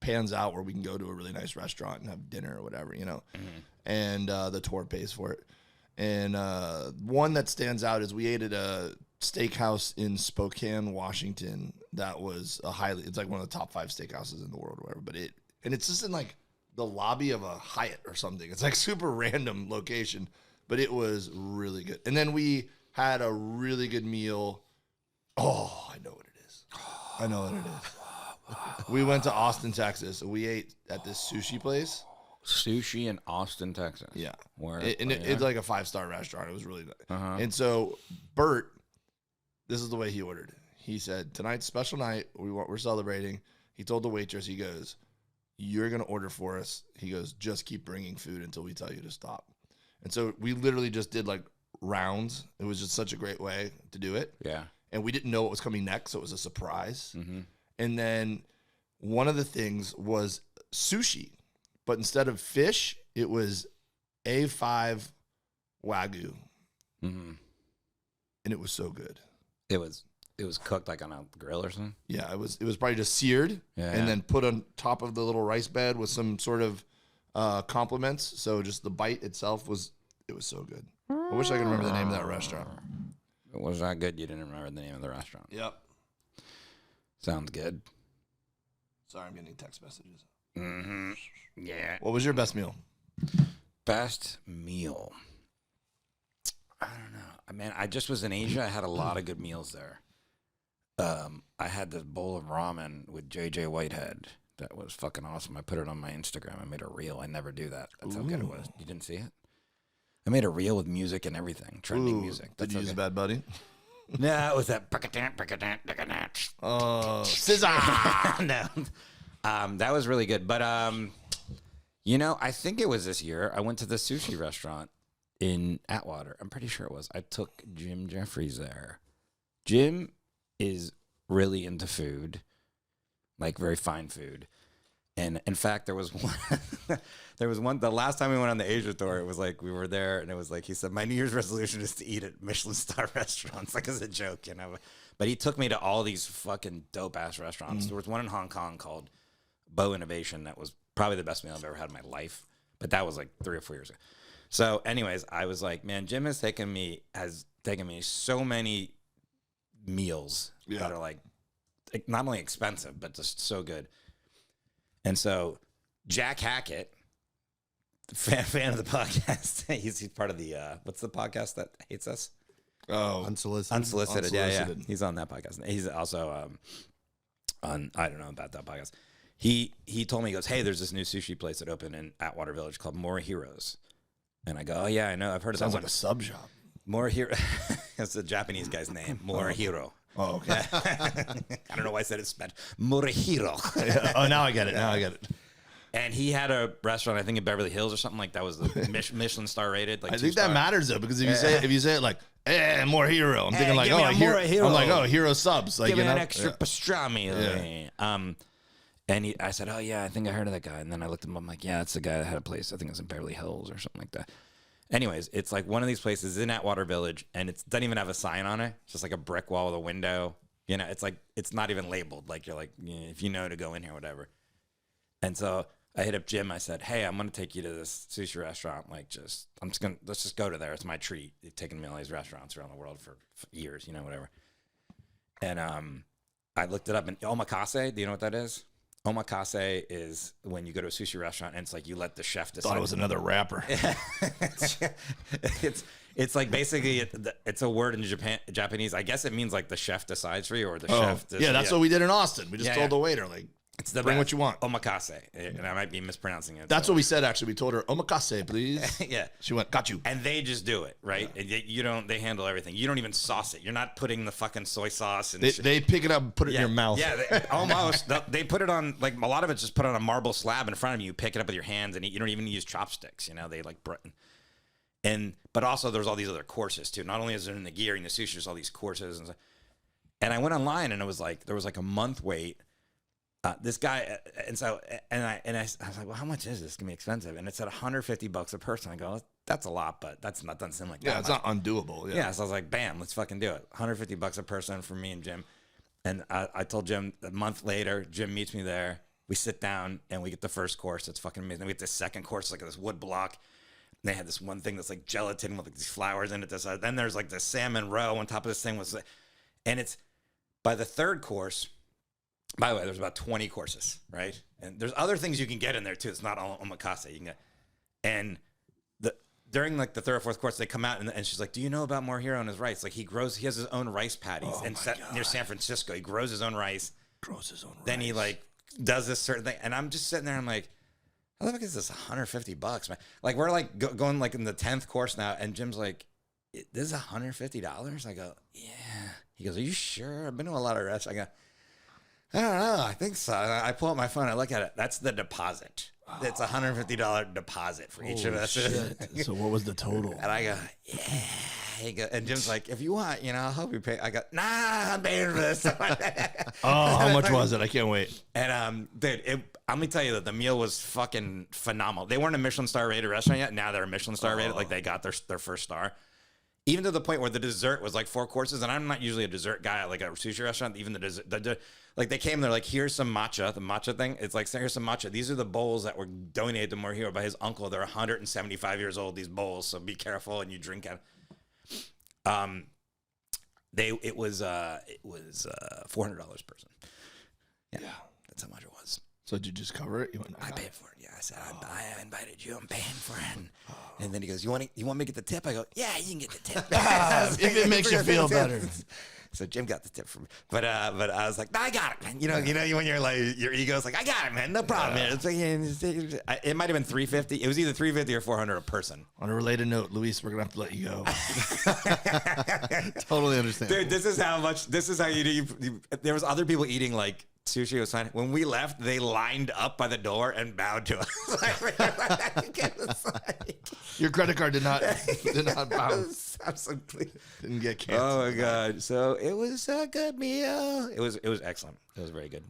pans out where we can go to a really nice restaurant and have dinner or whatever, you know, and the tour pays for it. And one that stands out is we ate at a steakhouse in Spokane, Washington. That was it's like one of the top 5 steakhouses in the world or whatever. But it's just in like the lobby of a Hyatt or something. It's like super random location, but it was really good. And then we had a really good meal. Oh, I know what it is. I know what it is. We went to Austin, Texas, and we ate at this sushi place. Sushi in Austin, Texas. Yeah. Where? It's like a 5-star restaurant. It was really nice. And so Bert, this is the way he ordered. He said, tonight's special night. We're celebrating. He told the waitress, he goes, "You're going to order for us." He goes, "Just keep bringing food until we tell you to stop." And so we literally just did like rounds. It was just such a great way to do it. Yeah. And we didn't know what was coming next, so it was a surprise. And then one of the things was sushi, but instead of fish, it was A5 Wagyu. Mm-hmm. And it was so good. It was cooked like on a grill or something. Yeah, it was probably just seared and then put on top of the little rice bed with some sort of compliments. So just the bite itself was so good. I wish I could remember the name of that restaurant. It was that good. You didn't remember the name of the restaurant. Yep. Sounds good. Sorry, I'm getting text messages. Mm-hmm. Yeah. What was your best meal? Best meal. I don't know. I mean, I just was in Asia. I had a lot of good meals there. I had this bowl of ramen with JJ Whitehead. That was fucking awesome. I put it on my Instagram. I made a reel. I never do that. That's how good it was. You didn't see it? I made a reel with music and everything, trending music. Did you use Bad Bunny? No, it was that. SZA. No, that was really good. But you know, I think it was this year. I went to the sushi restaurant in Atwater. I'm pretty sure it was. I took Jim Jefferies there. Jim is really into food, like very fine food. And in fact, there was one, the last time we went on the Asia tour, it was like, we were there and it was like, he said, my New Year's resolution is to eat at Michelin star restaurants, like as a joke, you know? But he took me to all these fucking dope ass restaurants. There was one in Hong Kong called Bow Innovation. That was probably the best meal I've ever had in my life. But that was like 3 or 4 years ago. So anyways, I was like, man, Jim has taken me so many meals that are like not only expensive, but just so good. And so Jack Hackett, fan of the podcast, he's part of the, what's the podcast that hates us? Oh, Unsolicited. Yeah. He's on that podcast. He's also on, I don't know about that podcast. He told me, he goes, hey, there's this new sushi place that opened in Atwater Village called More Heroes. And I go, oh yeah, I know. I've heard of that. Sounds like a sub shop. More Hero. That's the Japanese guy's name. More Hero. Oh, okay. I don't know why I said it Spanish. Morihiro. Oh, now I get it. And he had a restaurant, I think in Beverly Hills or something like that. Was the Michelin star rated. Like I think that matters though, because if you say it like, more hero, I'm thinking like, give me a more hero. I'm like, oh, hero subs. Like, give me you know? an extra pastrami. Yeah. And I said, oh yeah, I think I heard of that guy. And then I looked him up. I'm like, yeah, it's the guy that had a place. I think it was in Beverly Hills or something like that. Anyways, it's like one of these places in Atwater Village, and it doesn't even have a sign on it. It's just like a brick wall with a window. You know, it's like, it's not even labeled. Like, you're like, if you know to go in here, whatever. And so I hit up Jim. I said, hey, I'm going to take you to this sushi restaurant. Like, let's just go to there. It's my treat. They've taken me to all these restaurants around the world for years, whatever. And I looked it up, and omakase, do you know what that is? Omakase is when you go to a sushi restaurant and it's like you let the chef decide. Thought it was another rapper. It's like basically it's a word in Japanese. I guess it means like the chef decides for you or the chef. Yeah, that's what we did in Austin. We just told the waiter like, it's the bring best. what you want. Omakase, and I might be mispronouncing it. That's what we said. Actually, we told her omakase, please. Yeah, she went, got you. And they just do it, right? Yeah. They handle everything. You don't even sauce it. You're not putting the fucking soy sauce and they pick it up and put it in your mouth. Yeah, almost. They put it on, like a lot of it's just put on a marble slab in front of you. You pick it up with your hands and eat. You don't even use chopsticks. They like but also there's all these other courses too. Not only is there in the gear and the sushi, there's all these courses and stuff. And I went online and it was like there was like a month wait. This guy, I was like, well, how much is this? It's gonna be expensive. And it said $150 a person. I go, that's a lot, but that's not, doesn't seem like that. Yeah, it's not undoable. Yeah. So I was like, bam, let's fucking do it. $150 a person for me and Jim. And I told Jim a month later, Jim meets me there. We sit down and we get the first course. It's fucking amazing. We get the second course, like this wood block. And they had this one thing that's like gelatin with like these flowers in it. Then there's like the salmon roe on top of this thing and it's by the third course. By the way, there's about 20 courses, right? And there's other things you can get in there too. It's not all omakase. You can get, and during like the third or fourth course, they come out and she's like, "Do you know about More Hero and his rice? Like he has his own rice paddies near San Francisco. He grows his own rice. Then he like does this certain thing, and I'm just sitting there. I'm like, how the fuck is this $150, man? Like we're like going like in the 10th course now, and Jim's like, "This is $150." I go, "Yeah." He goes, "Are you sure? I've been to a lot of restaurants." I go, I don't know. I think so. I pull up my phone. I look at it. That's the deposit. It's $150 deposit for each of us. Shit. So what was the total? And I go, yeah. and Jim's like, if you want, I'll help you pay. I go, nah, I'm paying for this. Oh, how much was it? I can't wait. And dude, let me tell you that the meal was fucking phenomenal. They weren't a Michelin star rated restaurant yet. Now they're a Michelin star rated. Like they got their first star. Even to the point where the dessert was like 4 courses, and I'm not usually a dessert guy at like a sushi restaurant. Even the dessert, like they came, they're like, here's some matcha, the matcha thing. It's like, here's some matcha. These are the bowls that were donated to Morihiro by his uncle. They're 175 years old, these bowls, so be careful and you drink it. It was $400 person. Yeah, that's how much it was. So did you just cover it? I paid for it. Yeah, I said I invited you. I'm paying for it. And then he goes, "You want me to get the tip?" I go, "Yeah, you can get the tip if it makes you feel better." So Jim got the tip from me, but I was like, "No, I got it, man." You know, when you're like, your ego's like, "I got it, man. No problem." Man. It might have been $350. It was either $350 or $400 a person. On a related note, Luis, we're gonna have to let you go. Totally understand. Dude, this is how you do. There was other people eating like sushi was fine. When we left, they lined up by the door and bowed to us. Your credit card did not bounce. Absolutely Didn't get canceled. Oh my god! So it was a good meal. It was excellent. It was very good.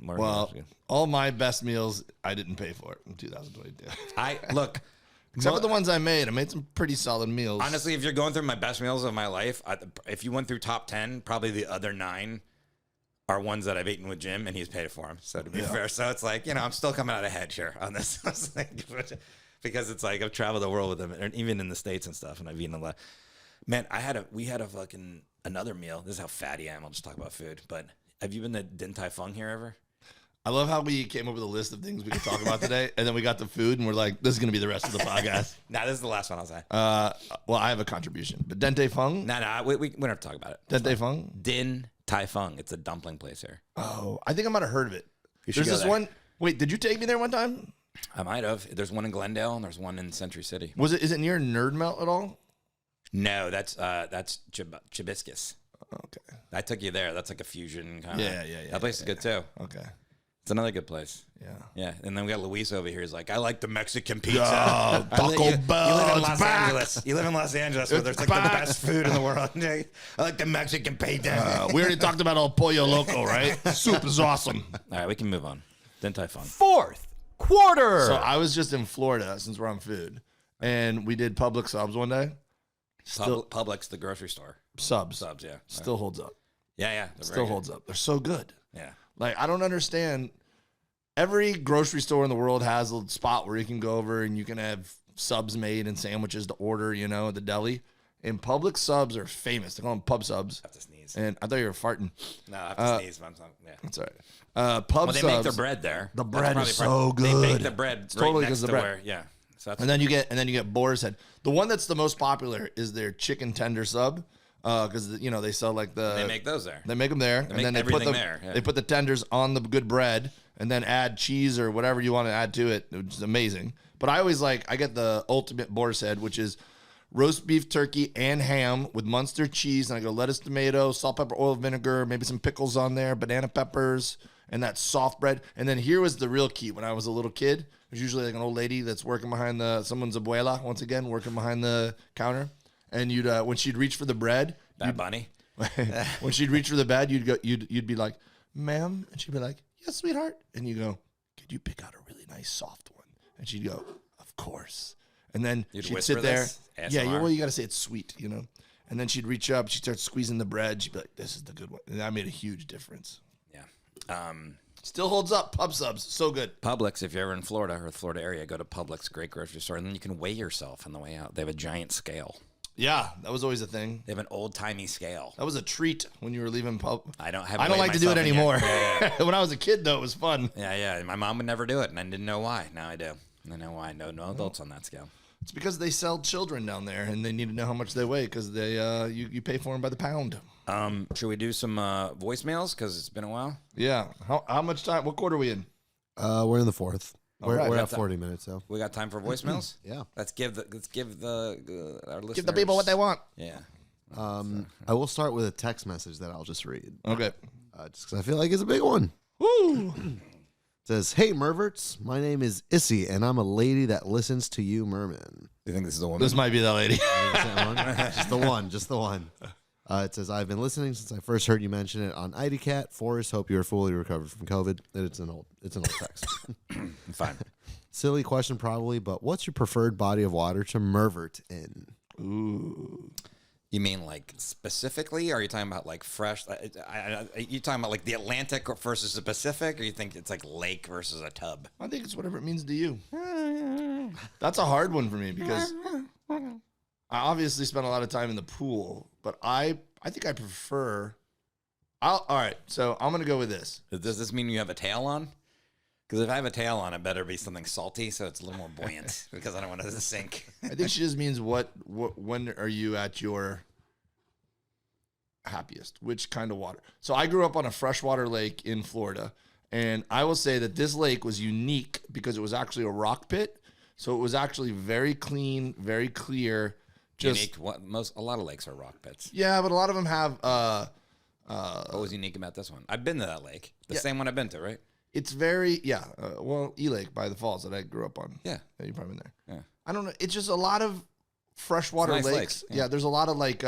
All my best meals I didn't pay for in 2022. Except for the ones I made. I made some pretty solid meals. Honestly, if you're going through my best meals of my life, if you went through top 10, probably the other 9 are ones that I've eaten with Jim, and he's paid for them. So to be fair, so it's like, I'm still coming out ahead here on this. Because it's like I've traveled the world with him, and even in the States and stuff, and I've eaten a lot. Man, we had a fucking another meal. This is how fatty I am. I'll just talk about food. But have you been to Din Tai Fung here ever? I love how we came up with a list of things we could talk about today, and then we got the food, and we're like, this is going to be the rest of the podcast. Nah, this is the last one I'll say. Well, I have a contribution. But Din Tai Fung? Nah, we don't have to talk about it. Din Tai Fung? Din Tai Fung. It's a dumpling place here. Oh, I think I might have heard of it. There's this one. Wait, did you take me there one time? I might have. There's one in Glendale, and there's one in Century City. Is it near Nerd Melt at all? No, that's Chibiscus. Okay. I took you there. That's like a fusion kind of. Yeah. That place is good too. Okay. It's another good place. Yeah. Yeah. And then we got Luis over here. He's like, I like the Mexican pizza. Oh, Taco Bell. You live in Los back. Angeles. You live in Los Angeles where there's like the best food in the world. I like the Mexican pizza. We already talked about El Pollo Loco, right? Soup is awesome. All right, we can move on. Din Tai Fung. Fourth quarter. So I was just in Florida since we're on food, and we did Publix subs one day. Publix, the grocery store. Subs, yeah. Still holds up. Yeah. Still holds up. They're so good. Yeah. Like, I don't understand. Every grocery store in the world has a spot where you can go over and you can have subs made and sandwiches to order, at the deli. And Publix subs are famous. They call them pub subs. I have to sneeze. And I thought you were farting. No, I have to sneeze. But yeah. That's all right. Pub They subs. make their bread there. The That's bread probably is so good. They make the bread It's totally next the to bread. where, yeah. So that's And then you get Boar's Head. The one that's the most popular is their chicken tender sub, because they sell like they make those there. They make them there, and then they put they put the tenders on the good bread, and then add cheese or whatever you want to add to it, which is amazing. But I get the ultimate Boar's Head, which is roast beef, turkey, and ham with Munster cheese, and I go lettuce, tomato, salt, pepper, oil, vinegar, maybe some pickles on there, banana peppers, and that soft bread. And then here was the real key. When I was a little kid, there's usually like an old lady that's working behind someone's abuela, once again, working behind the counter. And when she'd reach for the bread, Bad Bunny. when she'd reach for the bread, you'd be like, ma'am, and she'd be like, yes, sweetheart. And you go, could you pick out a really nice soft one? And she'd go, of course. And then she'd sit there. Yeah, you got to say it's sweet, And then she'd reach up, she'd start squeezing the bread. She'd be like, this is the good one. And that made a huge difference. Yeah. Still holds up. Pub subs, so good. Publix, if you're ever in Florida or the Florida area, go to Publix, great grocery store, and then you can weigh yourself on the way out. They have a giant scale. Yeah, that was always a thing. They have an old-timey scale. That was a treat when you were leaving pub. I don't like to do it anymore. Yeah. When I was a kid, though, it was fun. Yeah. My mom would never do it, and I didn't know why. Now I do. I know why. No adults on that scale. It's because they sell children down there, and they need to know how much they weigh because you pay for them by the pound. Should we do some voicemails? Because it's been a while. Yeah. How much time? What quarter are we in? We're in the fourth. We're right. at 40 minutes, so. We got time for voicemails? Yeah. Let's give our listeners. Give the people what they want. Yeah. I will start with a text message that I'll just read. Okay. Just because I feel like it's a big one. Woo! It says, hey, Merverts, my name is Issy, and I'm a lady that listens to you, Mermen. Do you think this is the woman? This might be that lady. Just the one. It says, I've been listening since I first heard you mention it on IDCat. Forrest, hope you are fully recovered from COVID. It's an old text. I'm fine. Silly question probably, but what's your preferred body of water to mervert in? Ooh. You mean like specifically? Or are you talking about like fresh? Are you talking about like the Atlantic versus the Pacific? Or you think it's like lake versus a tub? I think it's whatever it means to you. That's a hard one for me because I obviously spent a lot of time in the pool, but I think I prefer. All right, so I'm gonna go with this. Does this mean you have a tail on? Because if I have a tail on, it better be something salty, so it's a little more buoyant. Because I don't want it to sink. I think she just means when are you at your happiest? Which kind of water? So I grew up on a freshwater lake in Florida, and I will say that this lake was unique because it was actually a rock pit. So it was actually very clean, very clear. Unique. A lot of lakes are rock pits. Yeah, but a lot of them have. What was unique about this one? I've been to that lake. The same one I've been to, right? It's very E-Lake by the falls that I grew up on. Yeah, you've probably been there. Yeah, I don't know. It's just a lot of freshwater nice lakes. Yeah, there's a lot of like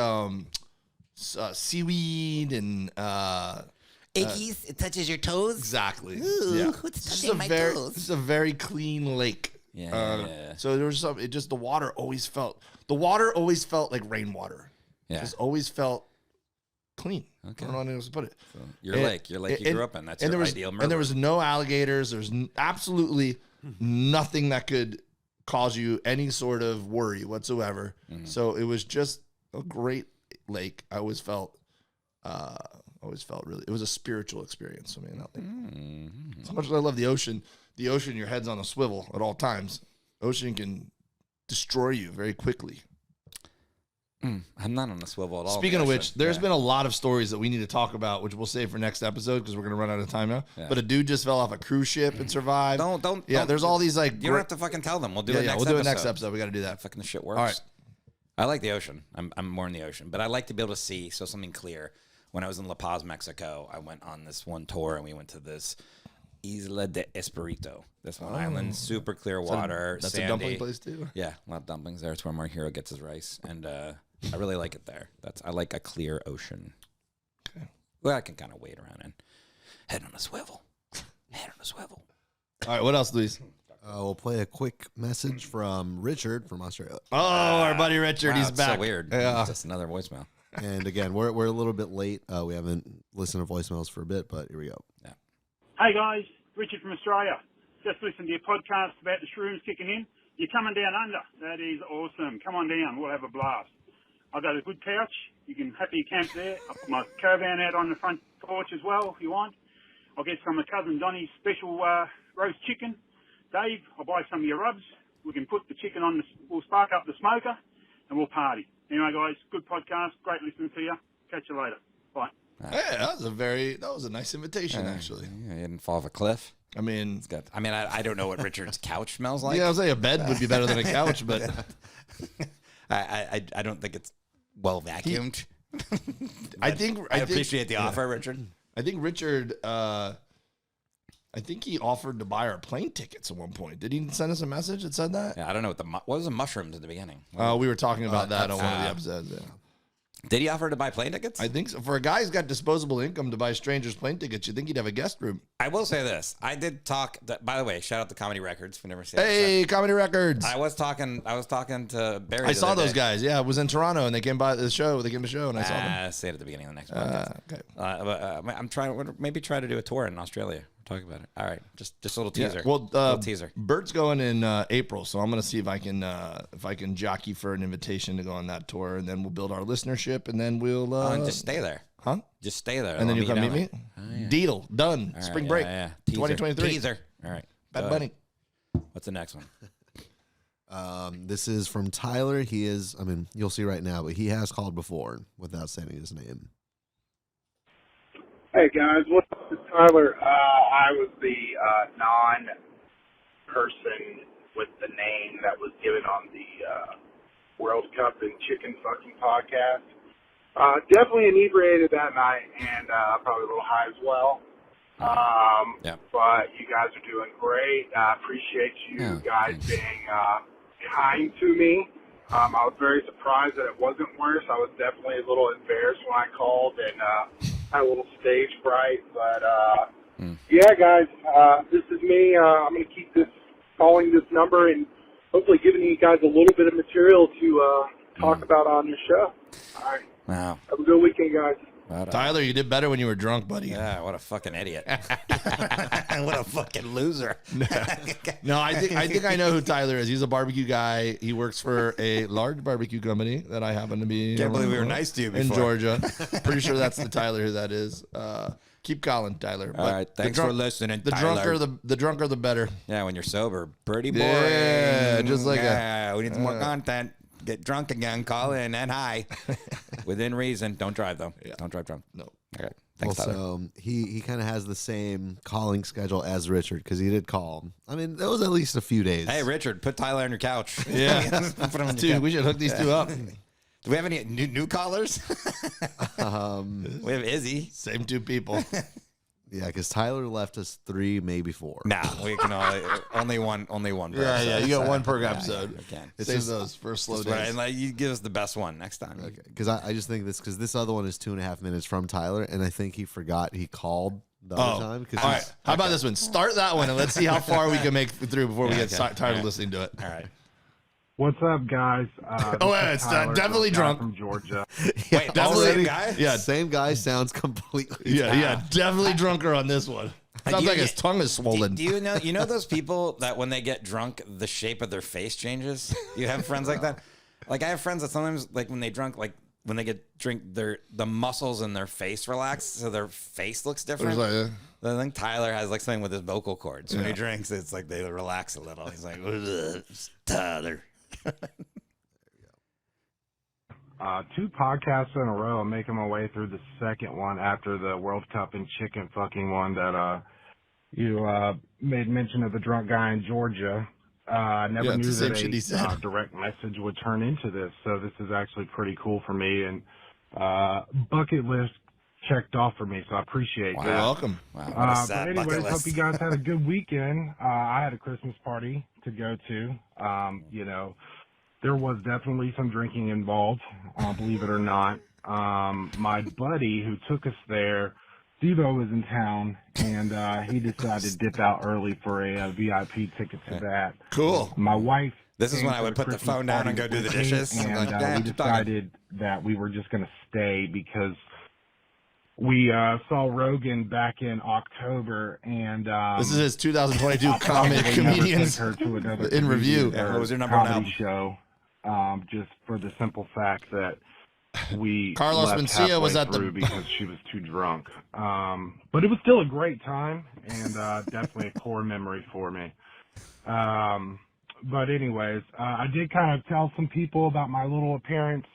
seaweed and Ickies, it touches your toes. Exactly. Ooh, what's touching my toes? This is a very clean lake. Yeah. So there was some. It just the water always felt like rainwater. Yeah. Just always felt clean. Okay. I don't know how else to put it. So your lake you grew up in. That's your ideal mermaid. And there was no alligators. There's absolutely nothing that could cause you any sort of worry whatsoever. Mm-hmm. So it was just a great lake. I always felt really. It was a spiritual experience for me in that lake. Mm-hmm. So much as I love the ocean, your head's on a swivel at all times. Ocean can destroy you very quickly. I'm not on the swivel at all. Speaking of which, there's been a lot of stories that we need to talk about, which we'll save for next episode because we're going to run out of time now. Yeah. But a dude just fell off a cruise ship and survived. There's all these like. You don't have to fucking tell them. We'll do it next episode. We'll do it next episode. We got to do that. Fucking the shit works. All right. I like the ocean. I'm more in the ocean, but I like to be able to see something clear. When I was in La Paz, Mexico, I went on this one tour and we went to this Isla de Espirito. This one island, super clear water. That's sandy. A dumpling place too. Yeah, a lot of dumplings there. It's where my hero gets his rice, and I really like it there. I like a clear ocean. Okay. Well, I can kind of wade around in. Head on a swivel. Head on a swivel. All right, what else, Luis? We'll play a quick message from Richard from Australia. Oh, our buddy Richard, wow, he's back. So weird. Yeah. Just another voicemail. And again, we're a little bit late. We haven't listened to voicemails for a bit, but here we go. Yeah. Hey guys, Richard from Australia. Just listened to your podcast about the shrooms kicking in. You're coming down under. That is awesome. Come on down. We'll have a blast. I've got a good couch. You can happily camp there. I'll put my caravan out on the front porch as well if you want. I'll get some of cousin Donnie's special roast chicken. Dave, I'll buy some of your rubs. We can put the chicken on. We'll spark up the smoker and we'll party. Anyway, guys, good podcast. Great listening to you. Catch you later. Bye. Hey, that was a nice invitation, actually. Yeah, you didn't fall off a cliff. I mean, I don't know what Richard's couch smells like. Yeah, I was saying a bed would be better than a couch, but I don't think it's well vacuumed. I appreciate the offer, Richard. I think Richard. I think he offered to buy our plane tickets at one point. Did he send us a message that said that? Yeah, I don't know what was the mushrooms at the beginning. We were talking about that on one of the episodes. Yeah. Did he offer to buy plane tickets? I think so. For a guy who's got disposable income to buy strangers plane tickets, you'd think he'd have a guest room. I will say this. I did talk. By the way, shout out to Comedy Records. We never see Hey, Comedy Records. I was talking to Barry. I saw those guys. Yeah, I was in Toronto and they came by the show. They came to the show and I saw them. Say it at the beginning of the next podcast. Okay. But I'm trying. Maybe try to do a tour in Australia. Talk about it. All right, just a little teaser. Yeah. Well, little teaser. Bert's going in April, so I'm going to see if I can jockey for an invitation to go on that tour, and then we'll build our listenership, and then we'll and just stay there. Huh? Just stay there, and then you come meet me. Oh, yeah. Deal done. Right, Spring break. Yeah. 2023. Teaser. All right. Bad Bunny. What's the next one? This is from Tyler. He is. I mean, you'll see right now, but he has called before without saying his name. Hey guys, what's up? This is Tyler. I was the non-person with the name that was given on the World Cup and Chicken Fucking podcast. Definitely inebriated that night and probably a little high as well. Yeah. But you guys are doing great. I appreciate you guys being kind to me. I was very surprised that it wasn't worse. I was definitely a little embarrassed when I called and had a little stage fright. But, yeah, guys, this is me. I'm going to keep calling this number and hopefully giving you guys a little bit of material to talk about on your show. All right. Wow. Have a good weekend, guys. Tyler, you did better when you were drunk, buddy. Yeah, what a fucking idiot. What a fucking loser. No, I think I know who Tyler is. He's a barbecue guy. He works for a large barbecue company that I happen to be. Can't believe we were nice to you before. In Georgia. Pretty sure that's the Tyler who that is. Keep calling, Tyler. All right, thanks for listening, Tyler. The drunker, the better. Yeah, when you're sober, pretty boring. Yeah, just like we need some more content. Get drunk again, call in and hi. Within reason. Don't drive, though. Yeah. Don't drive drunk. No. Okay. Thanks, Tyler. Also, he kind of has the same calling schedule as Richard because he did call. I mean, that was at least a few days. Hey, Richard, put Tyler on your couch. Yeah. Put him on your Dude, couch. we should hook these two up. Do we have any new callers? We have Izzy. Same two people. Yeah, because Tyler left us 3, maybe 4. No, we can only one. Per Yeah, you got episode. one per episode. Yeah, you can. Save those for slow days. Right, and like, you give us the best one next time. Okay, because I just think because this other one is 2.5 minutes from Tyler, and I think he forgot he called the other time. All right. How about this one? Start that one, and let's see how far we can make through before we get tired of listening to it. All right. What's up, guys? It's definitely drunk. From Georgia. Wait, definitely- same guy? Yeah, Same guy sounds completely. yeah, definitely drunker on this one. Sounds like his tongue is swollen. Do you know those people that when they get drunk, the shape of their face changes? You have friends like that? Like I have friends that sometimes, like when they drunk, like when they get drink, the muscles in their face relax, so their face looks different. There's I think Tyler has like something with his vocal cords. When he drinks, it's like they relax a little. He's like, Tyler. 2 podcasts in a row. I'm making my way through the second one after the World Cup and chicken fucking one that you made mention of the drunk guy in Georgia. I never knew that a direct message would turn into this, so this is actually pretty cool for me and bucket list checked off for me, so I appreciate that. You're welcome. Wow, but anyways, hope you guys had a good weekend. I had a Christmas party to go to. You know, there was definitely some drinking involved, believe it or not. My buddy who took us there, Devo, was in town, and he decided to dip out early for a VIP ticket to that. Cool. My wife. This is when I would put the phone down and go do the dishes. And like, we decided that we were just going to stay because we saw Rogan back in October, and this is his 2022 comedians in review. What was your number one album? Show, just for the simple fact that we Carlos left Mencia was at through because she was too drunk. But it was still a great time, and definitely a core memory for me. But anyways, I did kind of tell some people about my little appearance.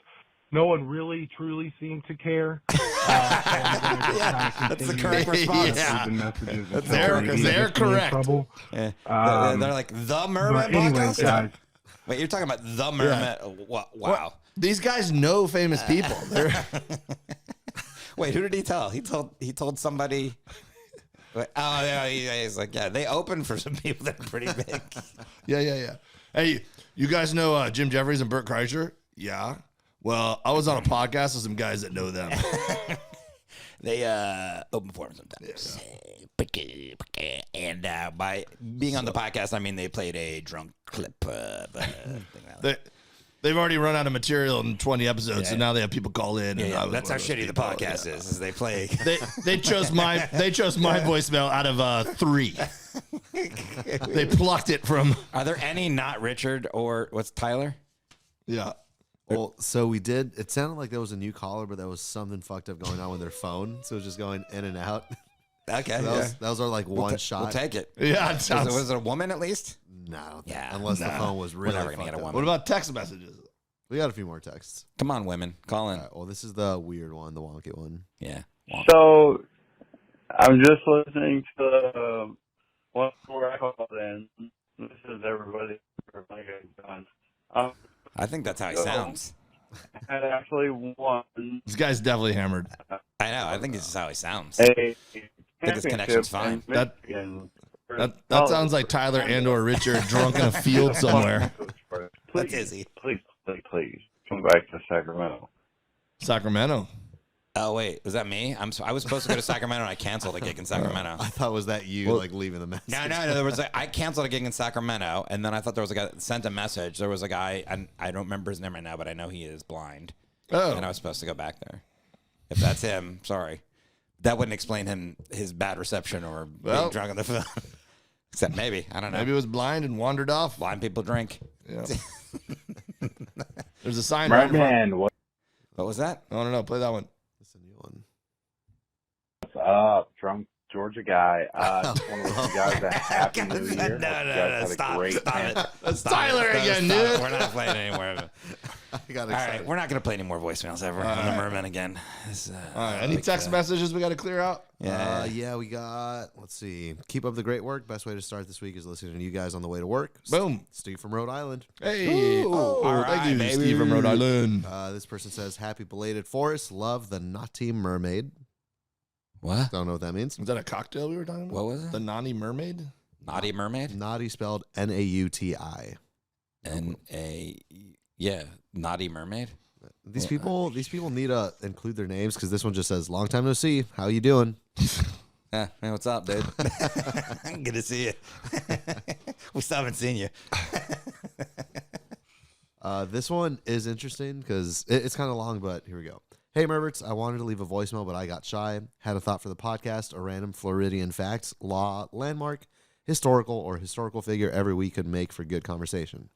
No one really, truly seemed to care. That's the correct response. They're correct. Yeah. They're like, the Mermen podcast? Guys, Wait, you're talking about the Mermen? Wow. What? These guys know famous people. Wait, who did he tell? He told somebody. Oh, yeah, he's like, yeah, they opened for some people that are pretty big. Yeah. Hey, you guys know Jim Jefferies and Bert Kreischer? Yeah. Well, I was on a podcast with some guys that know them. They open for him sometimes. Yeah. And by being on the podcast, I mean they played a drunk clip. They've already run out of material in 20 episodes, so now they have people call in. Yeah, that's how shitty the podcast is they play. They chose my voicemail out of 3. They plucked it from. Are there any not Richard or what's Tyler? Yeah. Well, so we did. It sounded like there was a new caller, but there was something fucked up going on with their phone, so it was just going in and out. Okay, So that was our like one shot. We'll take it. Yeah, was it a woman at least? No, Yeah, unless the phone was really We're never gonna fucked get a up. woman. What about text messages? We got a few more texts. Come on, women, call in. All right, well, this is the weird one, the wonky one. Yeah. So I'm just listening to the one where I called in. This is everybody. I think that's how he sounds. I had actually won. This guy's definitely hammered. I know. I think this is how he sounds. A I think his connection's fine. That sounds like Tyler and or Richard drunk in a field somewhere. That's Izzy. Please come back to Sacramento. Sacramento. Oh wait, was that me? I was supposed to go to Sacramento and I canceled a gig in Sacramento. I thought was that you like leaving the message. No. There was I canceled a gig in Sacramento, and then I thought there was a guy that sent a message. There was a guy, and I don't remember his name right now, but I know he is blind. Oh. And I was supposed to go back there. If that's him, sorry. That wouldn't explain his bad reception or being drunk on the phone. Except maybe. I don't know. Maybe he was blind and wandered off. Blind people drink. Yeah. There's a sign. Mermen, What was that? I don't know. Play that one. That's a new one. what's up? Drunk Georgia guy. Just want to wish you guys a happy new year. No. Stop it. That's Tyler again, dude. We're not playing anymore. I got All excited. right, we're not going to play any more voicemails ever on the Mermen again. All right. Any text messages we got to clear out? Yeah, we got, let's see. Keep up the great work. Best way to start this week is listening to you guys on the way to work. Boom. Steve from Rhode Island. Hey. all thank you, right, Steve from Rhode Island. This person says, happy belated Forrest. Love the Naughty Mermaid. What? Don't know what that means. Was that a cocktail we were talking about? What was it? The Naughty Mermaid? Naughty Mermaid? Naughty spelled Nauti. Yeah, Naughty Mermaid. These people need to include their names because this one just says, long time no see. How you doing? Hey, what's up, dude? Good to see you. We still haven't seen you. This one is interesting because it's kind of long, but here we go. Hey, Merberts, I wanted to leave a voicemail, but I got shy. Had a thought for the podcast, a random Floridian facts, law, landmark, historical figure every week could make for good conversation.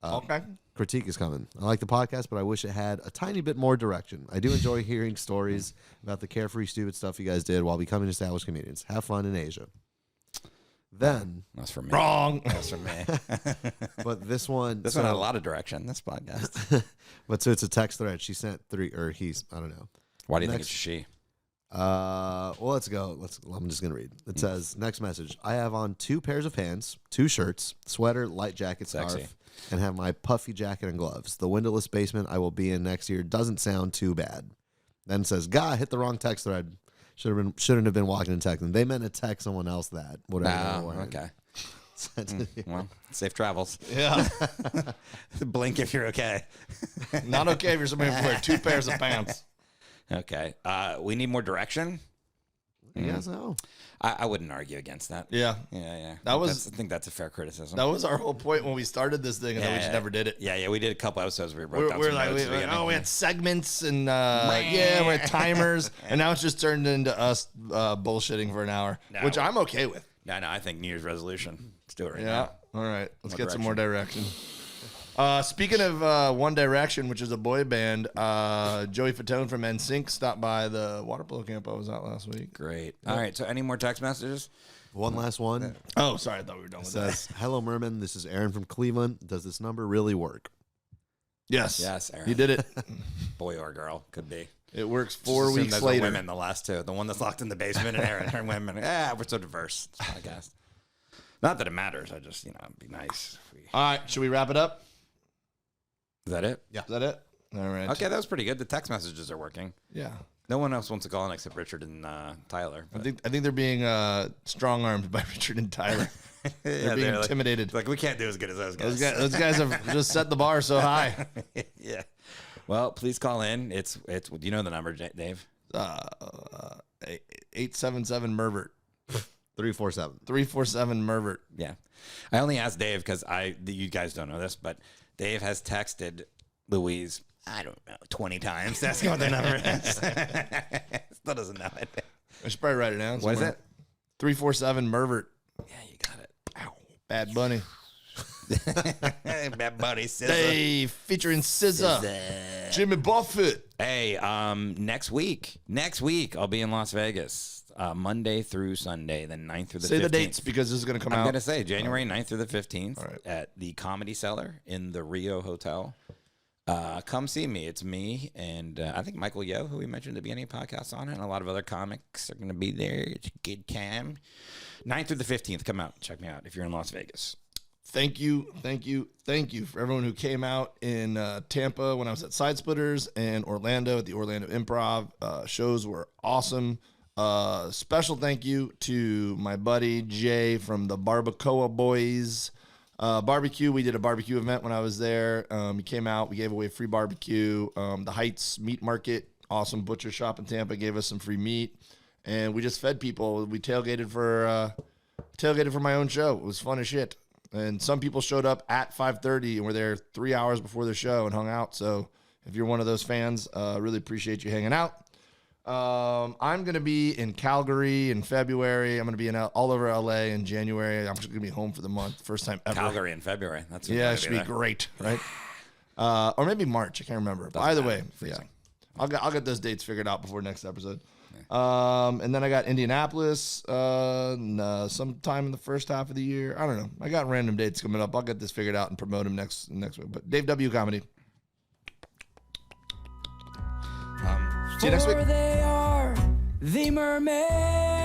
Okay. Critique is coming. I like the podcast, but I wish it had a tiny bit more direction. I do enjoy hearing stories about the carefree, stupid stuff you guys did while becoming established comedians. Have fun in Asia. Then That's for me. Wrong. That's for me. but this one This one had a lot of direction. This podcast. But so it's a text thread. She sent I don't know. Why do you Next. think it's she? Well, let's go. I'm just going to read. It says, next message. I have on 2 pairs of pants, 2 shirts, sweater, light jacket, Sexy. scarf, and have my puffy jacket and gloves. The windowless basement I will be in next year doesn't sound too bad. Then it says, God, hit the wrong text thread. Shouldn't have been walking and texting. They meant to text someone else that. Whatever. they were wearing. Okay. Well, safe travels. Yeah. Blink if you're okay. Not okay if you're somebody who wears 2 pairs of pants. Okay. We need more direction. I guess so. I wouldn't argue against that. Yeah. Yeah. I I think that's a fair criticism. That was our whole point when we started this thing, and then we just never did it. Yeah. We did a couple episodes where we We wrote down were some like, notes at the beginning. we had segments and we had timers, and now it's just turned into us bullshitting for an hour, which I'm okay with. No, I think New Year's resolution. Let's do it right Yeah. now. All right. Let's More get some more direction. Speaking of One Direction, which is a boy band, Joey Fatone from NSYNC stopped by the water polo camp I was at last week. Great. All right. So any more text messages? One last one. Oh, sorry. I thought we were done with that. Says, hello, Merman. This is Aaron from Cleveland. Does this number really work? Yes. Yes, Aaron. You did it. Boy or girl. Could be. It works Just 4 assume weeks those are later. women, the last 2. The one that's locked in the basement and Aaron are women. Yeah, we're so diverse. This podcast. Not that it matters. I just, it'd be nice. If we... All right. Should we wrap it up? Is that it? Is that it? All right. Okay, that was pretty good. The text messages are working. Yeah. No one else wants to call in except Richard and Tyler. I think they're being strong armed by Richard and Tyler. They're being intimidated. Like we can't do as good as those guys. Those guys have just set the bar so high. Yeah. Well, please call in. It's. Do you know the number, Dave? 877 Mervert. 347. 347 Mervert. Yeah. I only asked Dave because you guys don't know this, but Dave has texted Louise, I don't know, 20 times to ask him what the number is. Still doesn't know it. I should probably write it down. What is it? 347 Mervert. Yeah, you got it. Ow. Bad Bunny. Bad Bunny, SZA. Hey, featuring SZA. Jimmy Buffett. Hey, next week, I'll be in Las Vegas. Monday through Sunday, the 9th through the 15th. Say the dates because this is going to come out. I'm going to say January 9th through the 15th All right. at the Comedy Cellar in the Rio Hotel. Come see me. It's me and I think Michael Yo, who we mentioned at the beginning of the podcast on it, and a lot of other comics are going to be there. It's a good time. 9th through the 15th. Come out. Check me out if you're in Las Vegas. Thank you for everyone who came out in Tampa when I was at Side Splitters and Orlando at the Orlando Improv. Shows were awesome. Special thank you to my buddy Jay from the Barbacoa Boys. Barbecue, we did a barbecue event when I was there. He came out, we gave away free barbecue. The Heights Meat Market, awesome butcher shop in Tampa, gave us some free meat, and we just fed people. We tailgated for my own show. It was fun as shit. And some people showed up at 5:30 and were there 3 hours before the show and hung out. So if you're one of those fans, really appreciate you hanging out. I'm going to be in Calgary in February. I'm going to be in all over LA in January. I'm just going to be home for the month. First time ever. Calgary in February. That's it should be great, right? Or maybe March. I can't remember. But either way, yeah. I'll get those dates figured out before next episode. And then I got Indianapolis sometime in the first half of the year. I don't know. I got random dates coming up. I'll get this figured out and promote them next week. But Dave W. Comedy. See you next week. For they are the Mermen.